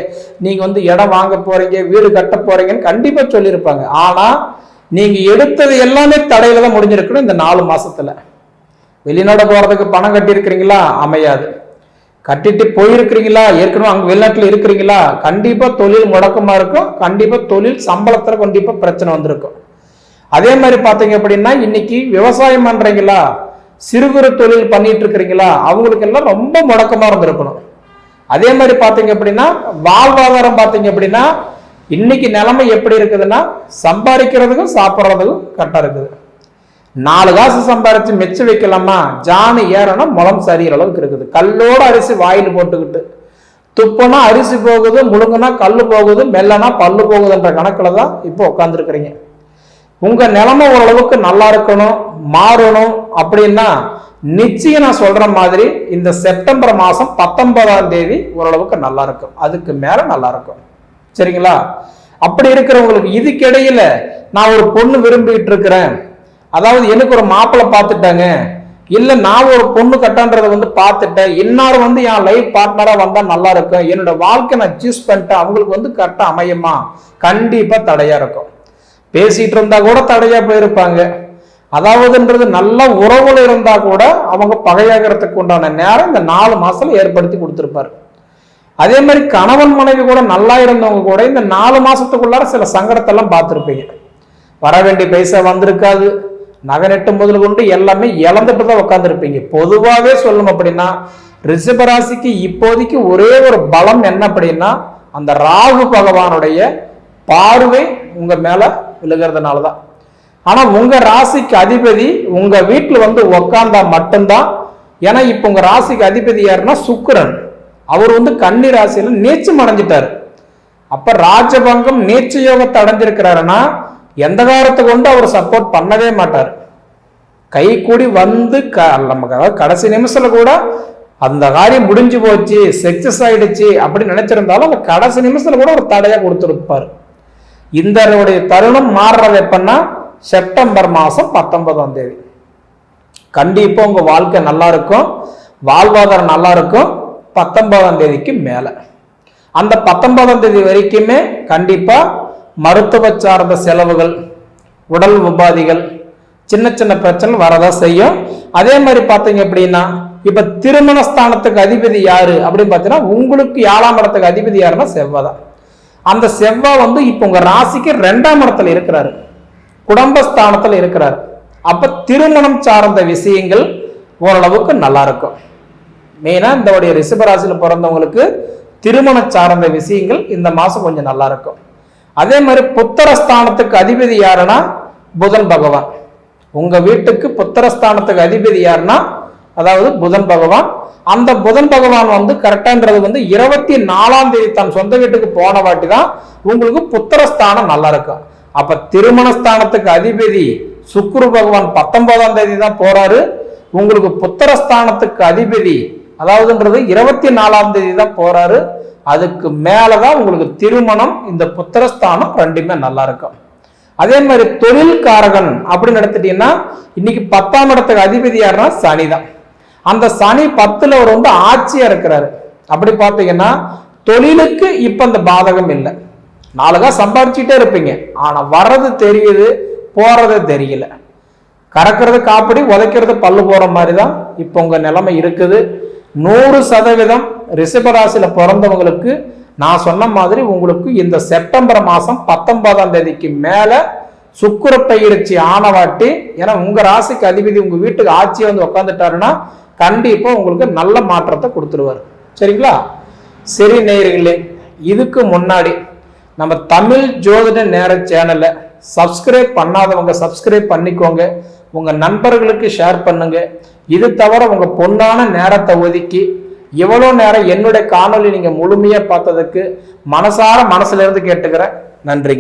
நீங்க இடம் வாங்க போறீங்க, வீடு கட்ட போறீங்கன்னு கண்டிப்பா சொல்லியிருப்பாங்க. ஆனா நீங்க எடுத்தது எல்லாமே தடையில தான் முடிஞ்சிருக்கணும். இந்த 4 மாசத்துல வெளிநாடு போறதுக்கு பணம் கட்டி இருக்கிறீங்களா, அமையாது. கட்டிட்டு போயிருக்கிறீங்களா, ஏற்கனவே அங்க வெளிநாட்டுல இருக்கிறீங்களா, கண்டிப்பா தொழில் முடக்கமா இருக்கும். கண்டிப்பா தொழில் சம்பளத்துல கண்டிப்பா பிரச்சனை வந்திருக்கும். அதே மாதிரி பாத்தீங்க அப்படின்னா இன்னைக்கு விவசாயம் பண்றீங்களா, சிறு குறு தொழில் பண்ணிட்டு இருக்கிறீங்களா, அவங்களுக்கு எல்லாம் ரொம்ப முடக்கமா இருந்திருக்கணும். அதே மாதிரி பாத்தீங்க அப்படின்னா வாழ்வாதாரம் பாத்தீங்க அப்படின்னா இன்னைக்கு நிலைமை எப்படி இருக்குதுன்னா, சம்பாதிக்கிறதுக்கும் சாப்பிட்றதுக்கும் கரெக்டா இருக்குது. 4 காசு சம்பாரிச்சு மெச்சு வைக்கலாமா, ஜானு ஏறனா முளம் சரிகிற அளவுக்கு இருக்குது. கல்லோட அரிசி வாயில் போட்டுக்கிட்டு துப்புனா அரிசி போகுது, முழுங்குனா கல்லு போகுது, மெல்லனா பல்லு போகுதுன்ற கணக்குல தான் இப்போ உட்காந்துருக்கிறீங்க. உங்க நிலைமை ஓரளவுக்கு நல்லா இருக்கணும், மாறணும் அப்படின்னா நிச்சயம் நான் சொல்ற மாதிரி இந்த செப்டம்பர் மாசம் 19ஆம் தேதி ஓரளவுக்கு நல்லா இருக்கும். அதுக்கு மேல நல்லா இருக்கும். சரிங்களா? அப்படி இருக்கிறவங்களுக்கு இதுக்கிடையில நான் ஒரு பொண்ணு விரும்பிட்டு இருக்கிறேன், அதாவது எனக்கு ஒரு மாப்பிள்ளை பார்த்துட்டாங்க, இல்ல நான் ஒரு பொண்ணு கட்டான்றதை பார்த்துட்டேன், இன்னார் என் லைஃப் பார்ட்னரா வந்தா நல்லா இருக்கும், என்னோட வாழ்க்கை நான் சூஸ் பண்ணிட்டேன், அவங்களுக்கு கரெக்டா அமையுமா, கண்டிப்பா தடையா இருக்கும். பேசிட்டு இருந்தா கூட தடையா போயிருப்பாங்க. அதாவதுன்றது நல்ல உறவுல இருந்தா கூட அவங்க பகையாகிறதுக்கு உண்டான நேரம் இந்த 4 மாசத்துல ஏற்படுத்தி கொடுத்திருப்பாரு. அதே மாதிரி கணவன் மனைவி கூட நல்லா இருந்தவங்க கூட இந்த 4 மாசத்துக்குள்ளார சில சங்கடத்தை எல்லாம் பார்த்துருப்பீங்க. வர வேண்டிய பைசா வந்திருக்காது, நகை நெட்டு முதல் கொண்டு எல்லாமே இழந்துட்டு தான் உட்காந்துருப்பீங்க. பொதுவாகவே சொல்லணும் அப்படின்னா ரிஷபராசிக்கு இப்போதைக்கு ஒரே ஒரு பலம் என்ன அப்படின்னா, அந்த ராகு பகவானுடைய பார்வை உங்க மேல விழுகிறதுனாலதான். ஆனா உங்க ராசிக்கு அதிபதி உங்க வீட்டுல உட்கார்ந்தா மட்டும்தான். ஏன்னா இப்ப உங்க ராசிக்கு அதிபதி யாருன்னா சுக்கிரன். அவர் கன்னி ராசியில நீச்சம் அடைஞ்சிட்டாரு. அப்ப ராஜபங்கம் நீச்ச யோகத்தை அடைஞ்சிருக்கிறாருன்னா எந்த காலத்தை கொண்டு அவர் சப்போர்ட் பண்ணவே மாட்டார். கை கூடி நமக்கு கடைசி நிமிஷத்துல கூட அந்த காரியம் முடிஞ்சு போச்சு, சக்சஸ் ஆயிடுச்சு அப்படின்னு நினைச்சிருந்தாலும் அந்த கடைசி நிமிஷத்துல கூட ஒரு தடையா கொடுத்துருப்பாரு. இந்த தருணம் மாறுறது எப்பன்னா செப்டம்பர் மாசம் 19ஆம் தேதி. கண்டிப்பா உங்க வாழ்க்கை நல்லா இருக்கும், வாழ்வாதாரம் நல்லா இருக்கும். 19ஆம் தேதிக்கு மேல. அந்த 19ஆம் தேதி வரைக்குமே கண்டிப்பா மருத்துவ சார்ந்த செலவுகள், உடல் உபாதிகள், சின்ன சின்ன பிரச்சனை வரதான் செய்யும். அதே மாதிரி பார்த்தீங்க அப்படின்னா இப்ப திருமண ஸ்தானத்துக்கு அதிபதி யாரு அப்படின்னு பார்த்தீங்கன்னா உங்களுக்கு 7ஆம் இடத்துக்கு அதிபதி யாருன்னா செவ்வாய் தான். அந்த செவ்வாய் வந்து இப்ப உங்க ராசிக்கு 2ஆம் இடத்துல இருக்கிறாரு, குடும்பஸ்தானத்துல இருக்கிறாரு. அப்ப திருமணம் சார்ந்த விஷயங்கள் ஓரளவுக்கு நல்லா இருக்கும். மெயினா இந்த ரிஷபராசியில பிறந்தவங்களுக்கு திருமண சார்ந்த விஷயங்கள் இந்த மாசம் கொஞ்சம் நல்லா இருக்கும். அதே மாதிரி புத்திரஸ்தானத்துக்கு அதிபதி யாருன்னா புதன் பகவான். உங்க வீட்டுக்கு புத்திரஸ்தானத்துக்கு அதிபதி யாருன்னா அதாவது புதன் பகவான். அந்த புதன் பகவான் வந்து கரெக்டான்றது வந்து 24ஆம் தேதி தன் சொந்த வீட்டுக்கு போன வாட்டி தான் உங்களுக்கு புத்திரஸ்தானம் நல்லா இருக்கும். அப்ப திருமணஸ்தானத்துக்கு அதிபதி சுக்கிர பகவான் 19ஆம் தேதி தான் போறாரு. உங்களுக்கு புத்திரஸ்தானத்துக்கு அதிபதி அதாவதுன்றது 24ஆம் தேதி தான் போறாரு. அதுக்கு மேலதான் உங்களுக்கு திருமணம், இந்த புத்திரஸ்தானம் ரெண்டுமே நல்லா இருக்கும். அதே மாதிரி தொழில்காரகன் அப்படின்னு எடுத்துட்டீங்கன்னா இன்னைக்கு 10ஆம் இடத்துக்கு அதிபதி யாருன்னா சனி தான். அந்த சனி 10ல அவர் வந்து ஆட்சியா இருக்கிறாரு. அப்படி பார்த்தீங்கன்னா தொழிலுக்கு இப்ப அந்த பாதகம் இல்லை. நாளுக்கா சம்பாதிச்சுட்டே இருப்பீங்க, ஆனா வர்றது தெரியுது, போறது தெரியல. கறக்கிறது காப்படி, உதைக்கிறது பல்லு போற மாதிரி தான் இப்ப உங்க நிலைமை இருக்குது. 100% ரிஷபராசியில பிறந்தவங்களுக்கு நான் சொன்ன மாதிரி உங்களுக்கு இந்த செப்டம்பர் மாசம் 19ஆம் தேதிக்கு மேல சுக்கிர பயிற்சி ஆனவாட்டி, ஏன்னா உங்க ராசிக்கு அதிபதி உங்க வீட்டுக்கு ஆட்சியை வந்து உட்காந்துட்டாருன்னா கண்டிப்பா உங்களுக்கு நல்ல மாற்றத்தை கொடுத்துருவாரு. சரிங்களா? சரி நேயர்களே, இதுக்கு முன்னாடி நம்ம தமிழ் ஜோதிட நேர சேனலை சப்ஸ்கிரைப் பண்ணாதவங்க சப்ஸ்கிரைப் பண்ணிக்கோங்க, உங்க நண்பர்களுக்கு ஷேர் பண்ணுங்க. இது தவிர உங்க பொன்னான நேரத்தை ஒதுக்கி எவ்வளோ நேரம் என்னுடைய காணொலி நீங்க முழுமையா பார்த்ததுக்கு மனசார மனசுல இருந்து கேட்டுக்கிறேன். நன்றி.